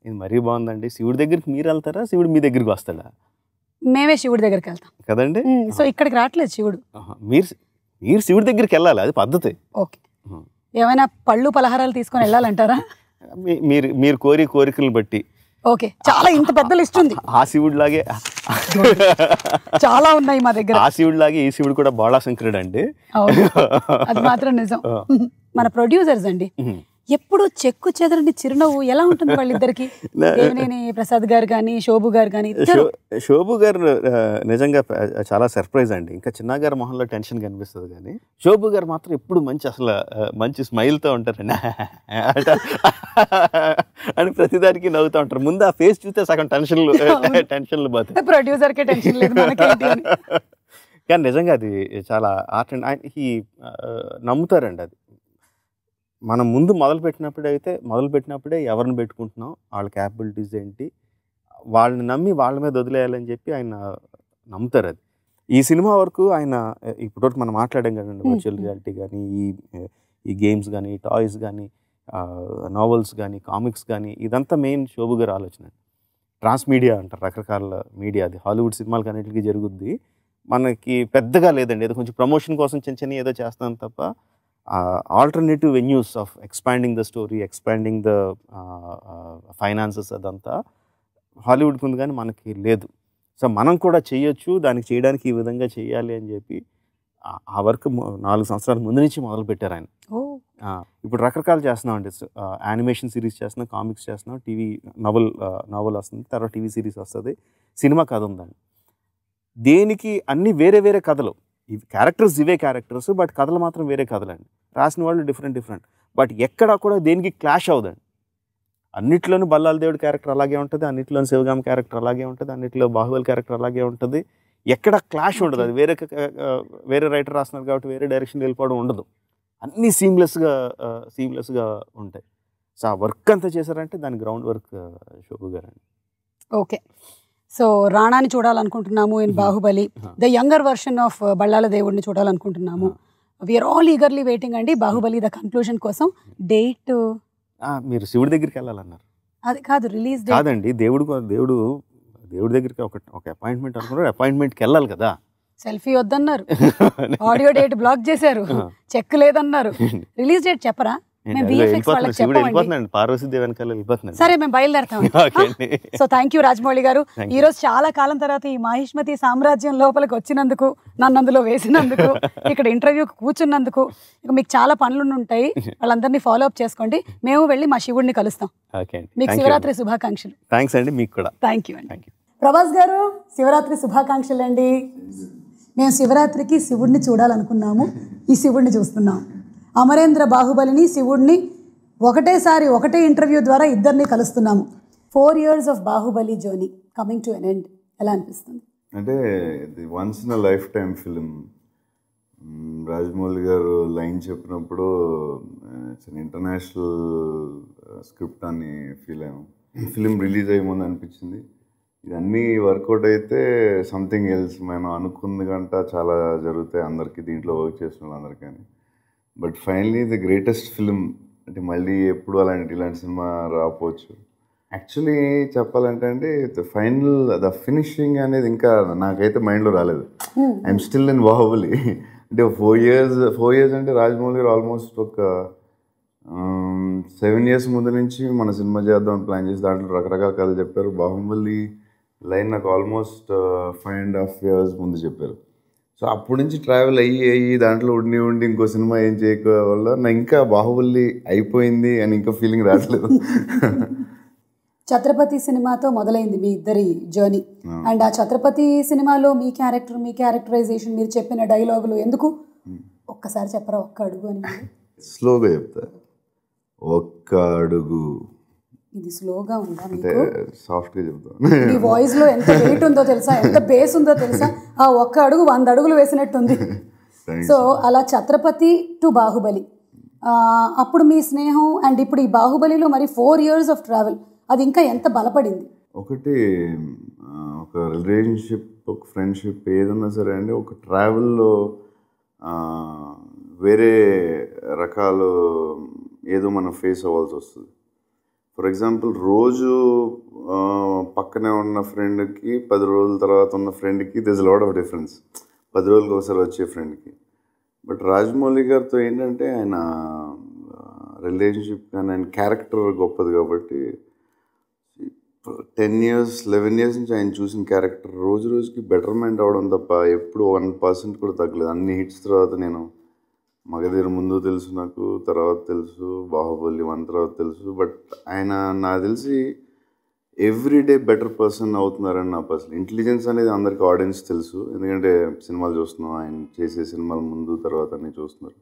ఇది మరీ బాగుందండి. శివుడి దగ్గరికి మీరు వెళ్తారా, శివుడు మీ దగ్గరికి వస్తాడా? మేమే శివుడి దగ్గరికి వెళ్తాం కదండి. సో ఇక్కడికి రావట్లేదు శివుడు, మీరు శివుడి దగ్గరికి వెళ్ళాలి, అది పద్ధతి. ఓకే, ఏమైనా పళ్ళు పలహారాలు తీసుకొని వెళ్ళాలంటారా? మీరు కోరికలను బట్టి. ఓకే, చాలా ఇంత పెద్ద లిస్ట్ ఉంది. ఆ శివుడు లాగే చాలా ఉన్నాయి మా దగ్గర. ఆ శివుడు లాగే ఈ శివుడు కూడా బాళాశంకరుడు అండి. అది మాత్రం నిజం. మన ప్రొడ్యూసర్స్ అండి ఎప్పుడు చెక్కు చెదరని చిరునవ్వు ఎలా ఉంటుంది వాళ్ళిద్దరికి? దేవినేని ప్రసాద్ గారు కానీ శోభు గారు కానీ. శోభు గారు నిజంగా చాలా సర్ప్రైజ్ అండి. ఇంకా చిన్న గారు మొహంలో టెన్షన్ కనిపిస్తుంది, కానీ శోభు గారు మాత్రం ఎప్పుడు మంచి స్మైల్తో ఉంటారండి అని ప్రతిదానికి నవ్వుతూ ఉంటారు. ముందు ఆ ఫేస్ చూస్తే సగం టెన్షన్లు పోతాయి. ప్రొడ్యూసర్కే టెన్షన్ లేదు, కానీ నిజంగా అది చాలా ఆర్ట్ అండ్ నమ్ముతారండి. అది మనం ముందు మొదలుపెట్టినప్పుడే ఎవరిని పెట్టుకుంటున్నాం, వాళ్ళ క్యాపబిలిటీస్ ఏంటి, వాళ్ళని నమ్మి వాళ్ళ మీద వదిలేయాలని చెప్పి ఆయన నమ్ముతారు. అది ఈ సినిమా వరకు ఆయన ఇప్పటివరకు మనం మాట్లాడాం కదండి, వర్చువల్ రియాలిటీ కానీ, ఈ గేమ్స్ కానీ, టాయ్స్ కానీ, నావెల్స్ కానీ, కామిక్స్ కానీ, ఇదంతా మెయిన్ శోభు గారి ఆలోచన. ట్రాన్స్మీడియా అంటారు, రకరకాల మీడియా. అది హాలీవుడ్ సినిమాలకి అన్నింటికి జరుగుద్ది, మనకి పెద్దగా లేదండి. ఏదో కొంచెం ప్రమోషన్ కోసం చిన్న ఏదో చేస్తాం తప్ప alternative venues of expanding the story, expanding the finances అదంతా హాలీవుడ్కి ఉంది, కానీ మనకి లేదు. సో మనం కూడా చేయొచ్చు, దానికి చేయడానికి ఈ విధంగా చేయాలి అని చెప్పి ఆ వర్క్ 4 సంవత్సరాల ముందు నుంచి మొదలు పెట్టారు ఆయన. ఇప్పుడు రకరకాలు చేస్తున్నాం అండి. యానిమేషన్ సిరీస్ చేస్తున్నాం, కామిక్స్ చేస్తున్నాం, టీవీ నావల్ వస్తుంది, తర్వాత టీవీ సిరీస్ వస్తుంది, సినిమా కథ ఉందండి. దేనికి అన్ని వేరే వేరే కథలు, ఇవి క్యారెక్టర్స్ ఇవే క్యారెక్టర్స్, బట్ కథలు మాత్రం వేరే కథలండి. రాసిన వాళ్ళు డిఫరెంట్, బట్ ఎక్కడా కూడా దేనికి క్లాష్ అవుదండి. అన్నిట్లోనూ బల్లాల దేవుడి క్యారెక్టర్ అలాగే ఉంటుంది, అన్నిట్లోనూ శివగామి క్యారెక్టర్ అలాగే ఉంటుంది, అన్నిట్లో బాహుబలి క్యారెక్టర్ అలాగే ఉంటుంది. ఎక్కడ క్లాష్ ఉండదు. అది వేరే రైటర్ రాస్తున్నారు కాబట్టి వేరే డైరెక్షన్ వెళ్ళిపోవడం ఉండదు. అన్నీ సీమ్లెస్గా ఉంటాయి. సో ఆ వర్క్ అంతా చేశారంటే దాని గ్రౌండ్ వర్క్ శోభు గారు అండి. ఓకే, సో రాణాని చూడాలనుకుంటున్నాము in Baahubali, the younger version of బళ్ళాల దేవుడిని చూడాలనుకుంటున్నాము. వీఆర్ ఆల్ ఈగర్లీ వెయిటింగ్ అండి బాహుబలి ద కన్క్లూజన్ కోసం. డేట్ మీరు శివుడి దగ్గరికి వెళ్ళాలన్నారు, అది కాదు రిలీజ్ డేట్ కాదండి. దేవుడి దగ్గరికి ఒక అపాయింట్మెంట్ అనుకున్నారు, అపాయింట్మెంట్కి వెళ్ళాలి కదా. సెల్ఫీ వద్దన్నారు, ఆడియో డేట్ బ్లాక్ చేశారు, చెక్ లేదన్నారు, రిలీజ్ డేట్ చెప్పరా? సరే మేము బయలుదేరుతాం. సో థ్యాంక్ యూ రాజమౌళి గారు, ఈ రోజు చాలా కాలం తర్వాత ఈ మాహిష్మతి సామ్రాజ్యం లోపలికి వచ్చినందుకు, నన్ను అందులో వేసినందుకు, ఇక్కడ ఇంటర్వ్యూకి కూర్చున్నందుకు. ఇక మీకు చాలా పనులు ఉంటాయి, వాళ్ళందరినీ ఫాలో అప్ చేసుకోండి. మేము వెళ్ళి మా శివుడిని కలుస్తాం. మీకు శివరాత్రి శుభాకాంక్షలు. థ్యాంక్స్ అండి, మీకు కూడా థ్యాంక్ యూ అండి. ప్రభాస్ గారు శివరాత్రి శుభాకాంక్షలు అండి. మేము శివరాత్రికి శివుడిని చూడాలనుకున్నాము, ఈ శివుడిని చూస్తున్నాం. అమరేంద్ర బాహుబలిని, శివుడిని ఒకటేసారి ఒకటే ఇంటర్వ్యూ ద్వారా ఇద్దరిని కలుస్తున్నాము. 4 years of Baahubali journey coming to an end. ఎలా అనిపిస్తుంది? అంటే ఇది once in a life time film. Rajamouli గారు లైన్ చెప్పినప్పుడు ఇట్స్ అన్ ఇంటర్నేషనల్ స్క్రిప్ట్ అని ఫీల్ అయ్యాము. ఫిలిం రిలీజ్ అయ్యే ముందు అనిపించింది ఇదన్నీ వర్కౌట్ అయితే సంథింగ్ ఎల్స్. మనం అనుకున్న గంట చాలా జరుగుతాయి అందరికీ, దీంట్లో వర్క్ చేసిన వాళ్ళందరికీ. But finally the greatest film. అంటే మళ్ళీ ఎప్పుడు ఇలాంటి సినిమా రాకపోవచ్చు. యాక్చువల్లీ చెప్పాలంటే అండి ద ఫినిషింగ్ అనేది ఇంకా నాకైతే మైండ్లో రాలేదు. I'm still in Baahubali. అంటే 4 years అంటే రాజమౌళి గారు ఆల్మోస్ట్ ఒక 7 years ముందు నుంచి మన సినిమా చేద్దాం ప్లాన్ చేసి దాంట్లో రకరకాల కథలు చెప్పారు. బాహుబలి లైన్ నాకు ఆల్మోస్ట్ 5.5 years ముందు చెప్పారు. సో అప్పటి నుంచి ట్రావెల్ అయ్యి దాంట్లో ఉండి ఇంకో సినిమా ఏం చేయక వల్ల నా ఇంకా బాహుబలి అయిపోయింది అని ఇంకా ఫీలింగ్ రావట్లేదు. ఛత్రపతి సినిమాతో మొదలైంది మీ ఇద్దరి జర్నీ. అండ్ ఆ ఛత్రపతి సినిమాలో మీ క్యారెక్టరైజేషన్, మీరు చెప్పిన డైలాగులు ఎందుకు ఒక్కసారి చెప్పరా? ఒక్క అడుగు అని. స్లోగా చెప్తా. ఒక్క అడుగు. ఇది స్లోగా ఉందా? అంటే సాఫ్ట్గా చెప్తాను. ఈ వాయిస్ లో ఎంత వెయిట్ ఉందో తెలుసా, ఎంత బేస్ ఉందో తెలుసా? ఆ ఒక్క అడుగు 100 అడుగులు వేసినట్టుంది. సో అలా ఛత్రపతి టు బాహుబలి, అప్పుడు మీ స్నేహం అండ్ ఇప్పుడు ఈ బాహుబలిలో మరి 4 years ఆఫ్ ట్రావెల్, అది ఇంకా ఎంత బలపడింది? ఒకటి ఒక రిలేషన్షిప్, ఒక ఫ్రెండ్షిప్ ఏదన్నా సరే అండి, ఒక ట్రావెల్లో వేరే రకాలు ఏదో మనం ఫేస్ అవ్వాల్సి వస్తుంది. ఫర్ ఎగ్జాంపుల్ రోజు పక్కనే ఉన్న ఫ్రెండ్కి 10 రోజుల తర్వాత ఉన్న ఫ్రెండ్కి దిస్ లాట్ ఆఫ్ డిఫరెన్స్. 10 రోజులకి ఒకసారి వచ్చే ఫ్రెండ్కి. బట్ రాజమౌళి గారితో ఏంటంటే ఆయన రిలేషన్షిప్ కానీ ఆయన క్యారెక్టర్ గొప్పది కాబట్టి 10 years 11 years నుంచి ఆయన చూసిన క్యారెక్టర్ రోజు రోజుకి బెటర్మెంట్ అవ్వడం తప్ప ఎప్పుడు 1% కూడా తగ్గలేదు. అన్ని హిట్స్ తర్వాత నేను మగధీర ముందు తెలుసు, నాకు తర్వాత తెలుసు, బాహుబలి 1 తర్వాత తెలుసు. బట్ ఆయన నాకు తెలిసి ఎవ్రీడే బెటర్ పర్సన్ అవుతున్నారని నా పర్సనల్ ఇంటెలిజెన్స్ అనేది అందరికీ ఆడియన్స్ తెలుసు, ఎందుకంటే సినిమాలు చూస్తున్నాం, ఆయన చేసే సినిమాల ముందు తర్వాత అన్నీ చూస్తున్నారు.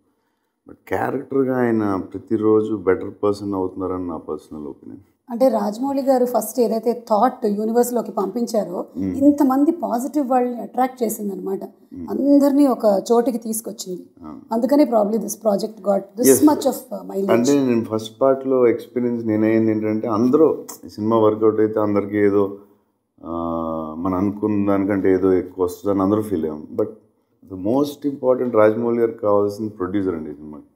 బట్ క్యారెక్టర్గా ఆయన ప్రతిరోజు బెటర్ పర్సన్ అవుతున్నారని నా పర్సనల్ ఒపీనియన్. అంటే రాజమౌళి గారు ఫస్ట్ ఏదైతే థాట్ యూనివర్స్లోకి పంపించారో ఇంతమంది పాజిటివ్ వాళ్ళని అట్రాక్ట్ చేసిందనమాట, అందరినీ ఒక చోటికి తీసుకొచ్చింది. అందుకని probably this project got this much of mileage. అంటే నేను ఫస్ట్ పార్ట్లో ఎక్స్పీరియన్స్ నేనైంది ఏంటంటే, అందరూ సినిమా వర్కౌట్ అయితే అందరికీ ఏదో మనం అనుకున్న దానికంటే ఏదో ఎక్కువ వస్తుందని అందరూ ఫీల్ అయ్యాం. But the most important Rajamouli గారికి కావాల్సిన ప్రొడ్యూసర్ అండి సినిమాకి.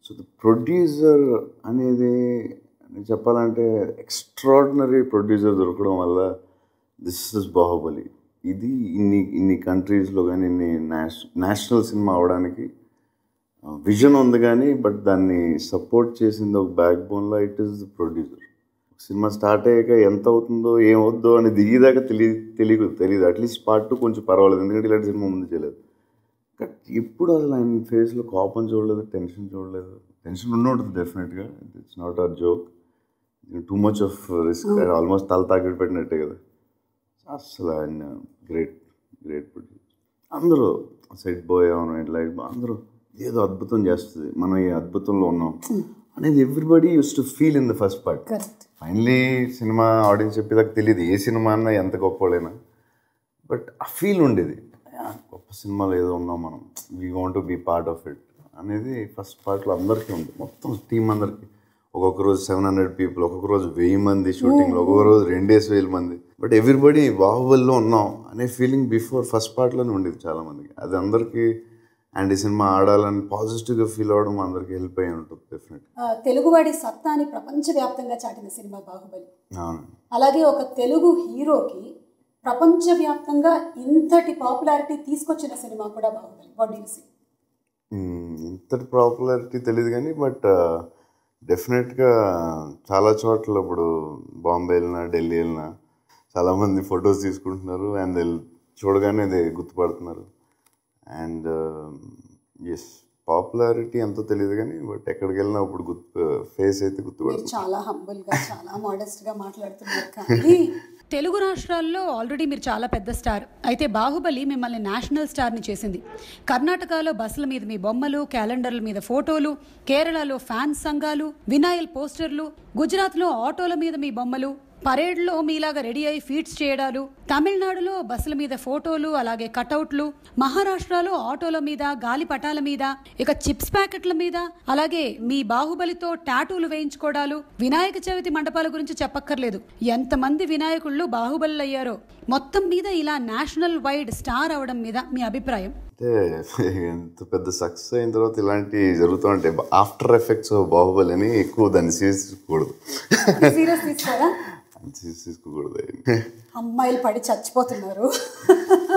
సో ద ప్రొడ్యూసర్ అనేది చెప్పాలంటే ఎక్స్ట్రాడినరీ ప్రొడ్యూసర్ దొరకడం వల్ల దిస్ ఇస్ బాహుబలి. ఇది ఇన్ని కంట్రీస్లో కానీ ఇన్ని నేషనల్ సినిమా అవడానికి విజన్ ఉంది కానీ, బట్ దాన్ని సపోర్ట్ చేసింది ఒక బ్యాక్ బోన్లో it is the producer. Cinema start అయ్యాక ఎంత అవుతుందో ఏమవుద్దో అని దిగేదాకా తెలియదు. అట్లీస్ట్ పార్ట్ 2 కొంచెం పర్వాలేదు, ఎందుకంటే ఇలాంటి సినిమా ముందు చేయలేదు. బట్ ఇప్పుడు అసలు ఆయన ఫేస్లో కోపం చూడలేదు, టెన్షన్ చూడలేదు. టెన్షన్ ఉంటుంది డెఫినెట్గా, it's not a joke. Too much of risk, almost తల తాకిడి పెట్టినట్టే కదా. అసలు ఆయన గ్రేట్ ప్రొడ్యూసర్. అందరూ సెట్ బాయ్ అవును, ఇట్లా అందరూ ఏదో అద్భుతం చేస్తుంది, మనం ఈ అద్భుతంలో ఉన్నాం అనేది everybody used to feel in the first part. Finally సినిమా ఆడియన్స్ చెప్పేదాకా తెలియదు ఏ సినిమా అన్నా ఎంత గొప్పవాళ్ళైనా, బట్ ఆ ఫీల్ ఉండేది, గొప్ప సినిమాలో ఏదో ఉన్నాం మనం, we want to be part of it అనేది ఫస్ట్ పార్ట్లో అందరికీ ఉంది. మొత్తం టీం అందరికీ ఒక్కొక్క రోజు 700 people, ఒక్కొక్క రోజు 1000 మంది షూటింగ్లో, ఒక్కొక్క రోజు 2,000 మంది. బట్ ఎవ్రీబడి బాహుబలిలో ఉన్నాం అనే ఫీలింగ్ బిఫోర్ ఫస్ట్ పార్ట్లోనే ఉండేది చాలామందికి. అది అందరికీ అండ్ ఈ సినిమా ఆడాలని పాజిటివ్గా ఫీల్ అవ్వడం అందరికీ హెల్ప్ అయ్యి ఉంటుంది డెఫినెట్. తెలుగువాడి సత్తాని ప్రపంచవ్యాప్తంగా చాటిన సినిమా బాహుబలి. అవును. అలాగే ఒక తెలుగు హీరోకి ప్రపంచవ్యాప్తంగా ఇంతటి పాపులారిటీ తీసుకొచ్చిన సినిమా కూడా Baahubali. What do you see? ఇంతటి పాపులారిటీ తెలియదు కానీ, బట్ డెఫినెట్గా చాలా చోట్ల ఇప్పుడు బాంబే వెళ్ళినా, ఢిల్లీ వెళ్ళినా చాలామంది ఫొటోస్ తీసుకుంటున్నారు అండ్ చూడగానే అది గుర్తుపడుతున్నారు. అండ్ ఎస్, పాపులారిటీ ఎంతో తెలియదు కానీ, బట్ ఎక్కడికి వెళ్ళినా ఇప్పుడు ఫేస్ అయితే గుర్తుపడుతుంది. చాలా హంబుల్గా, చాలా మోడెస్ట్గా మాట్లాడుతున్నారు. కానీ తెలుగు రాష్ట్రాల్లో ఆల్రెడీ మీరు చాలా పెద్ద స్టార్, అయితే బాహుబలి మిమ్మల్ని నేషనల్ స్టార్ని చేసింది. కర్ణాటకలో బస్సుల మీద మీ బొమ్మలు, క్యాలెండర్ల మీద ఫోటోలు, కేరళలో ఫ్యాన్స్ సంఘాలు, వినాయల్ పోస్టర్లు, గుజరాత్లో ఆటోల మీద మీ బొమ్మలు, పరేడ్లో మీలాగా రెడీ అయి ఫీట్స్ చేయడాలు, తమిళనాడులో బస్సుల మీద ఫోటోలు, అలాగే కటౌట్లు, మహారాష్ట్రలో ఆటోల మీద, గాలి పటాల మీద, ఇక చిప్స్ ప్యాకెట్ల మీద, అలాగే మీ బాహుబలితో టాటూలు వేయించుకోవడాలు, వినాయక చవితి మండపాల గురించి చెప్పక్కర్లేదు. ఎంతమంది వినాయకుళ్ళు బాహుబలి అయ్యారో. మొత్తం మీద ఇలా నేషనల్ వైడ్ స్టార్ అవడం మీద మీ అభిప్రాయం? అంటే ఎంత పెద్ద సక్సెస్ అయిన తర్వాత ఇలాంటివి జరుగుతూ ఉంటాయి. ఆఫ్టర్ ఎఫెక్ట్స్ బాహుబలి అని ఎక్కువ దాన్ని సీరియస్ తీసుకోకూడదు. తీసుకోకూడదు. అమ్మాయిలు పడి చచ్చిపోతున్నారు.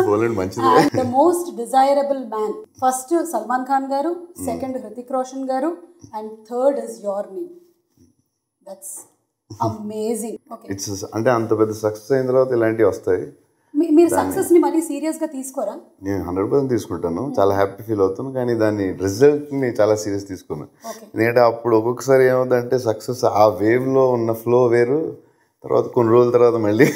పోలేండి మంచిది. The most desirable man, first Salman Khan గారు, సెకండ్ హృతిక్ రోషన్ గారు, and third is your name. That's amazing. Okay, it's అంటే అంత పెద్ద సక్సెస్ అయిన తర్వాత ఇలాంటివి వస్తాయి. మీరు సక్సెస్ ని మరీ సీరియస్ గా తీసుకోరా? నేను 100% తీసుకుంటాను, చాలా హ్యాపీ ఫీల్ అవుతాను. కానీ దాన్ని రిజల్ట్ ని చాలా సీరియస్ తీసుకున్నాను. ఎందుకంటే అప్పుడు ఒక్కొక్కసారి ఏమవుతుందంటే సక్సెస్ ఆ వేవ్ లో ఉన్న ఫ్లో వేరు, తర్వాత కొన్ని రోజుల తర్వాత మళ్ళీ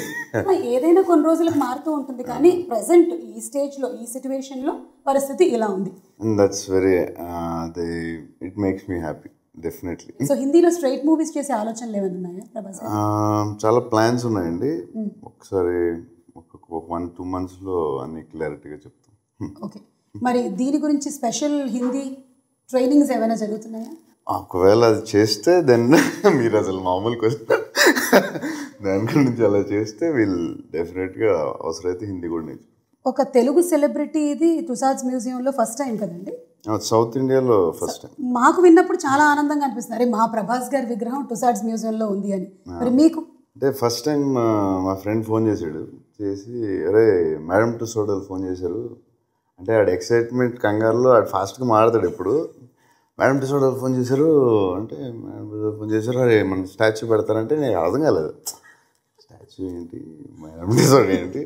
ఏదైనా కొన్ని రోజులకు మారుతూ ఉంటుంది. కానీ ప్రెసెంట్ ఈ స్టేజ్ లో, ఈ సిచ్యువేషన్ లో పరిస్థితి ఇలా ఉంది. That's very it makes me happy definitely. So హిందీలో స్ట్రైట్ మూవీస్ చేసే ఆలోచనలు ఏమైనా ఉన్నాయా ప్రభాస్? చాలా ప్లాన్స్ ఉన్నాయండి. ఒకసారి ఒక 1-2 monthsలో అన్ని క్లారిటీగా చెప్తాం. ఓకే, మరి దీని గురించి స్పెషల్ హిందీ ట్రైనింగ్స్ ఏమైనా జరుగుతున్నాయా? ఒకవేళ అది చేస్తే దెన్ మీరు అసలు మామూలు క్వశ్చన్, దాని గురించి అలా చేస్తే వీళ్ళు డెఫినెట్గా అవసరమైతే హిందీ కూడా నేర్చు. ఒక తెలుగు సెలబ్రిటీ ఇది తుసాద్స్ మ్యూజియంలో ఫస్ట్ టైం కదండి? సౌత్ ఇండియాలో ఫస్ట్ టైం. మాకు విన్నప్పుడు చాలా ఆనందంగా అనిపిస్తుంది, అరే మా ప్రభాస్ గారి విగ్రహం టుసాడ్స్ మ్యూజియంలో ఉంది అని. మరి మీకు? అంటే ఫస్ట్ టైం మా ఫ్రెండ్ ఫోన్ చేశాడు, చేసి అరే మేడం టుసాడ్ ఫోన్ చేశారు అంటే ఆడ ఎక్సైట్మెంట్ కంగారులో ఆడు ఫాస్ట్గా మాట్లాడతాడు. ఎప్పుడు మేడం టుసాడ్ ఫోన్ చేశారు అంటే మేడం టుసాడ్ ఫోన్ చేశారు, అరే మన స్టాచ్యూ పెడతారంటే నేను అర్థం కాలేదు. స్టాచ్యూ ఏంటి, మేడం టుసాడ్ ఏంటి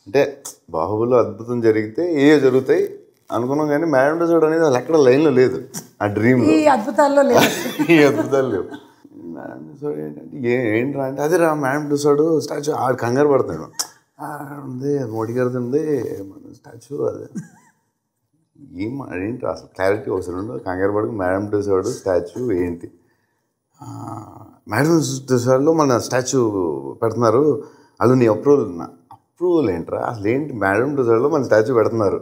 అంటే బాహుబలిలో అద్భుతం జరిగితే ఏ జరుగుతాయి అనుకున్నాం, కానీ మేడం టుసాడ్ అనేది అసలు ఎక్కడ లైన్లో లేదు. ఆ డ్రీమ్లో ఈ అద్భుతాల్లో లేదు. ఈ అద్భుతాలు లేవు. మేడం టుసాడ్ ఏంటంటే ఏంట్రా అంటే అదే రా మేడం టుసాడ్ స్టాచ్యూ. ఆడు కంగారు పడతాడు, ఉంది మోడీ గారిది ఉంది మన స్టాచ్యూ, అదే ఏంటి అసలు క్లారిటీ అవసరం ఉండదు. కంగారు పడకు, మేడం టుసాడ్ స్టాచ్యూ ఏంటి, మేడం టుసాడ్లో మన స్టాచ్యూ పెడుతున్నారు, వాళ్ళు నీ అప్రూవల్ ఏంట్రా అసలు ఏంటి, మేడం టుసాడ్లో మన స్టాచ్యూ పెడుతున్నారు,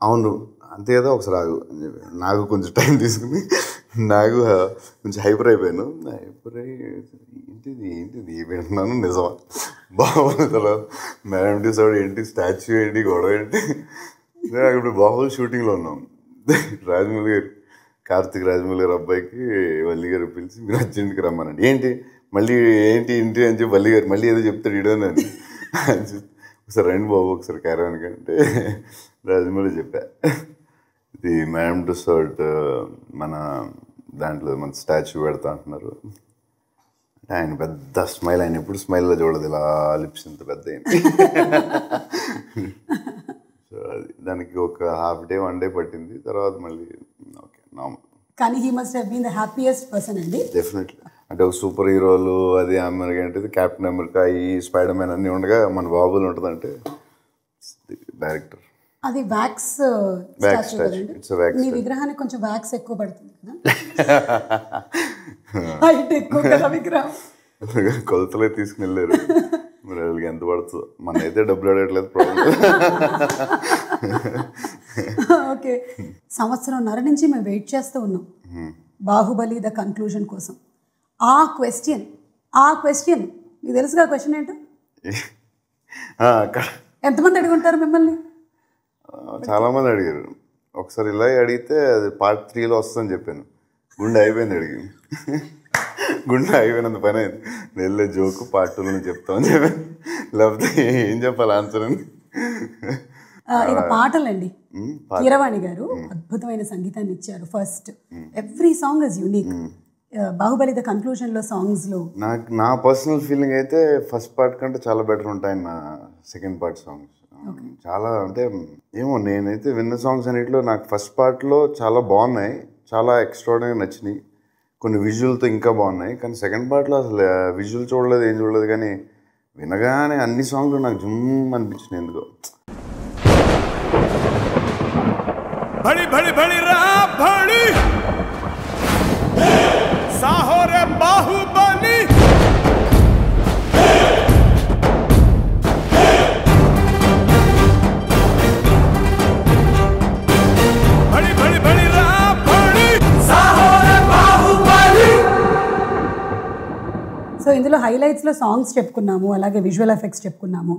అవును అంతే కదా ఒకసారి ఆగు అని చెప్పి నాకు కొంచెం టైం తీసుకుని నాకు కొంచెం హైపర్ అయిపోయాను. హైపర్ అయ్యి ఏంటిది వింటున్నాను నిజమా బాహుబలి తర్వాత మేడం టుసాడ్ ఏంటి, స్టాచ్యూ ఏంటి, గొడవ ఏంటి. నేను ఇప్పుడు బాహుబలి షూటింగ్లో ఉన్నాం, రాజమౌళి గారు కార్తిక్ రాజమౌళి గారు అబ్బాయికి వల్లి గారు పిలిచి మీరు అర్జెంట్కి రమ్మనండి. ఏంటి మళ్ళీ ఏంటి ఇంటి అని చెప్పి వల్లి గారు మళ్ళీ ఏదో చెప్తాడు ఇడోనని ఒకసారి రండి బాబు ఒకసారి క్యారవాన్కి అంటే రాజమౌళి చెప్పా, ఇది మేడం టుసాడ్ మన దాంట్లో మన స్టాచ్యూ పెడతా అంటున్నారు అంటే ఆయన పెద్ద స్మైల్, ఆయన ఎప్పుడు స్మైల్లో చూడదు, ఇలా లిప్స్ ఇంత పెద్ద అయింది. సో అది దానికి ఒక హాఫ్ డే 1 day పట్టింది, తర్వాత మళ్ళీ ఓకే నార్మల్. కానీ he must have been the happiest person అండి. డెఫినెట్లీ. అంటే ఒక సూపర్ హీరోలు అది అమెరికా అంటే క్యాప్టెన్ అమెరికా ఈ స్పైడర్ మ్యాన్ అన్నీ ఉండగా మన బాబులు ఉంటుందంటే డైరెక్టర్. అది వ్యాక్స్ స్టాచ్యూ. It's wax. మీ విగ్రహానికి కొంచెం వ్యాక్స్ ఎక్కువ పడుతుంది కదా, హైట్ ఎక్కువ కదా విగ్రహం. కొలతలే తీసుకుని వెళ్ళారు, మరి వాళ్ళకి ఎంత పడుతుందో, మన అయితే డబ్బులు అడగట్లేదు ప్రాబ్లం. ఓకే, 1.5 నుంచి మేము వెయిట్ చేస్తూ ఉన్నాం బాహుబలి ద కన్క్లూజన్ కోసం. ఆ క్వశ్చన్ మీకు తెలుసుగా క్వశ్చన్ ఏంటో? ఎంతమంది అడుగుంటారు మిమ్మల్ని? చాలామంది అడిగారు. ఒకసారి ఇలా అడిగితే అది Part 3లో వస్తుందని చెప్పాను, గుండె అయిపోయింది అడిగి, గుండె అయిపోయినంత పని అయింది. వెళ్ళే జోకు Part 2లో చెప్తామని చెప్పాను, లేకపోతే ఏం చెప్పాలి ఆన్సర్ అని. ఇక పాటలండి, కీరవాణి గారు అద్భుతమైన సంగీతాన్ని ఇచ్చారు. First every song is unique. Baahubali the conclusion లో సాంగ్స్ లో నా పర్సనల్ ఫీలింగ్ అయితే ఫస్ట్ పార్ట్ కంటే చాలా బెటర్ ఉంటాయి నా సెకండ్ పార్ట్ సాంగ్స్. చాలా అంటే ఏమో నేనైతే విన్న సాంగ్స్ అన్నిటిలో నాకు ఫస్ట్ పార్ట్లో చాలా బాగున్నాయి, చాలా ఎక్స్ట్రాడినరీ నచ్చినాయి, కొన్ని విజువల్తో ఇంకా బాగున్నాయి. కానీ సెకండ్ పార్ట్లో అసలు విజువల్ చూడలేదు, ఏం చూడలేదు, కానీ వినగానే అన్ని సాంగ్లు నాకు జుమ్ అనిపించినాయి ఎందుకో. भड़ी भड़ी भड़ी रा भड़ी साहो रे बाहुबली भड़ी भड़ी भड़ी रा भड़ी साहो रे बाहुबली. సో ఇందులో హైలైట్స్లో సాంగ్స్ చెప్పుకున్నాము, అలాగే విజువల్ ఎఫెక్ట్స్ చెప్పుకున్నాము.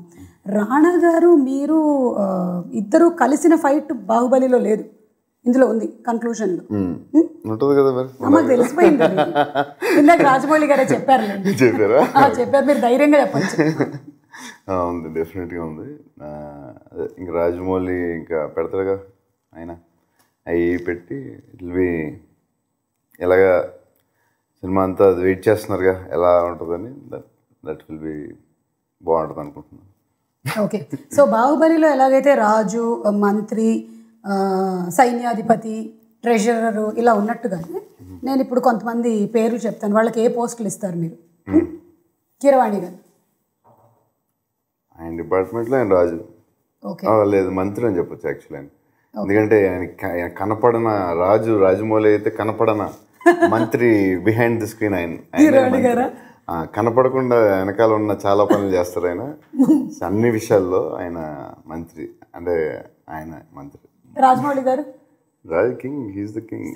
రాణా గారు మీరు ఇద్దరు కలిసిన ఫైట్ బాహుబలిలో లేదు, ఇందులో ఉంది కన్క్లూజన్లో. ఉంటుంది కదా మరి. మాకు తెలిసిపోయింది, ఇందాక రాజమౌళి గారే చెప్పారు. చెప్పారా? చెప్పారు, మీరు ధైర్యంగా చెప్పచ్చు. ఉంది, డెఫినెట్గా ఉంది. అదే ఇంకా రాజమౌళి ఇంకా పెడతారుగా ఆయన, అవి పెట్టి ఇట్ విల్ బి ఎలాగా సినిమా అంతా వెయిట్ చేస్తున్నారుగా ఎలా ఉంటుందని, దట్ విల్ బి బాగుంటుంది అనుకుంటున్నాను. ఓకే, సో బాహుబలిలో ఎలాగైతే రాజు, మంత్రి, సైన్యాధిపతి, ట్రెజరరు ఇలా ఉన్నట్టుగానే నేను ఇప్పుడు కొంతమంది పేర్లు చెప్తాను, వాళ్ళకి ఏ పోస్టులు ఇస్తారు మీరు? కీరవాణి గారు ఆయన డిపార్ట్మెంట్లో ఆయన రాజు. ఓకే, లేదు మంత్రి అని చెప్పొచ్చు యాక్చువల్లీ ఆయన. ఎందుకంటే ఆయన కనపడన రాజు, రాజమౌళి అయితే కనపడన మంత్రి, బిహైండ్ ది స్క్రీన్ ఆయన కనపడకుండా వెనకాల ఉన్న చాలా పనులు చేస్తారు ఆయన. అన్ని విషయాల్లో ఆయన మంత్రి, అంటే ఆయన మంత్రి. Rajamouli garu Raj king, he's the king.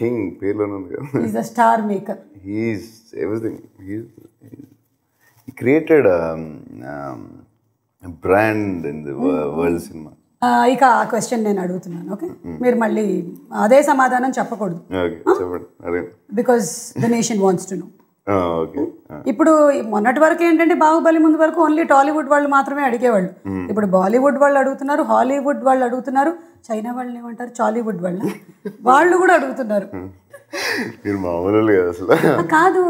King పేర్లోనే ఉంది కదా. He's the star maker, he's everything. He created brand in the world cinema. ఇక ఆ క్వశ్చన్ నేను అడుగుతున్నాను. ఓకే, మీరు మళ్ళీ అదే సమాధానం చెప్పకూడదు, because the nation wants to know. ఇప్పుడు మొన్నటి వరకు ఏంటంటే బాహుబలి ముందు వరకు ఓన్లీ టాలీవుడ్ వాళ్ళు మాత్రమే అడిగేవాళ్ళు. ఇప్పుడు బాలీవుడ్ వాళ్ళు అడుగుతున్నారు, హాలీవుడ్ వాళ్ళు అడుగుతున్నారు, చైనా వాళ్ళని ఏమంటారు, చాలీవుడ్ వాళ్ళు కూడా అడుగుతున్నారు. కాదు,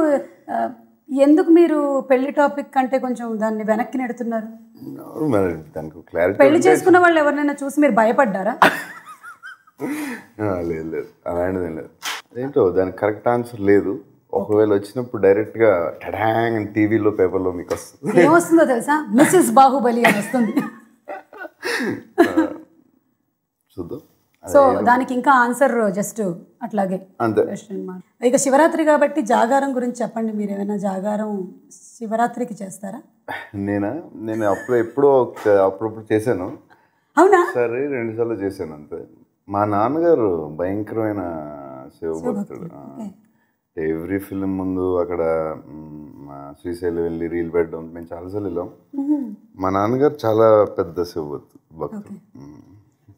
ఎందుకు మీరు పెళ్లి టాపిక్ కంటే కొంచెం దాన్ని వెనక్కి నెడుతున్నారు? పెళ్లి చేసుకున్న వాళ్ళు ఎవరినైనా చూసి మీరు భయపడ్డారా? లేదు లేదు, అలాంటిది ఏం లేదు. ఏంటో దానికి కరెక్ట్ ఆన్సర్ లేదు. ఒకవేళ వచ్చినప్పుడు డైరెక్ట్గా టడాంగ్ అని టీవీలో, పేపర్లో మీకు వస్తుంది. ఏమొస్తుందో తెలుసా? మిస్సెస్ బాహుబలి అని వస్తుంది. చూద్దాం. సో దానికి ఇంకా ఆన్సర్ జస్ట్ అట్లాగే అంతే. ఇక శివరాత్రి కాబట్టి జాగారం గురించి చెప్పండి. మీరు ఏమైనా జాగారం శివరాత్రికి చేస్తారా? నేను ఎప్పుడో అప్పుడప్పుడు చేశాను. అవునా? సరే 2 సార్లు చేశాను అంతే. మా నాన్నగారు భయంకరమైన శివభక్తుడు. ఎవ్రీ ఫిలిం ముందు అక్కడ శ్రీశైలం వెళ్ళి రీల్ పెట్టడం, మేము చాలాసార్లు వెళ్ళాం. మా నాన్నగారు చాలా పెద్ద శివభక్తుడు.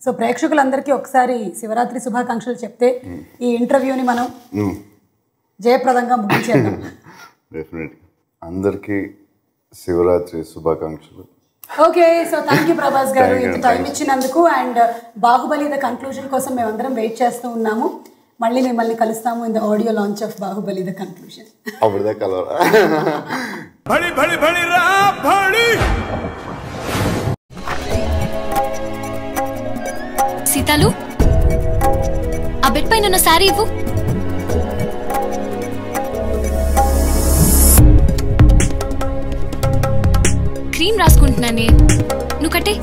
సో ప్రేక్షకులందరికీ ఒకసారి శివరాత్రి శుభాకాంక్షలు చెప్తే ఈ ఇంటర్వ్యూని మనం జయప్రదంగా ముగించేద్దాం. డెఫినెట్గా అందరికీ శివరాత్రి శుభాకాంక్షలు. Okay, so thank you Prabhas గారు ఇంత టైం ఇచ్చినందుకు. అండ్ బాహుబలి ద కన్క్లూజన్ కోసం మేమందరం వెయిట్ చేస్తూ ఉన్నాము. మళ్ళీ మిమ్మల్ని కలుస్తాము in the audio launch of Baahubali the conclusion. అప్పుడుదా కలవరా? బడి బడి బడి రా బడి. సీతాలు, ఆ బెడ్ పైన ఉన్న శారీ ఇవ్వు. క్రీమ్ రాసుకుంటున్నానే, నువ్వు కట్టే.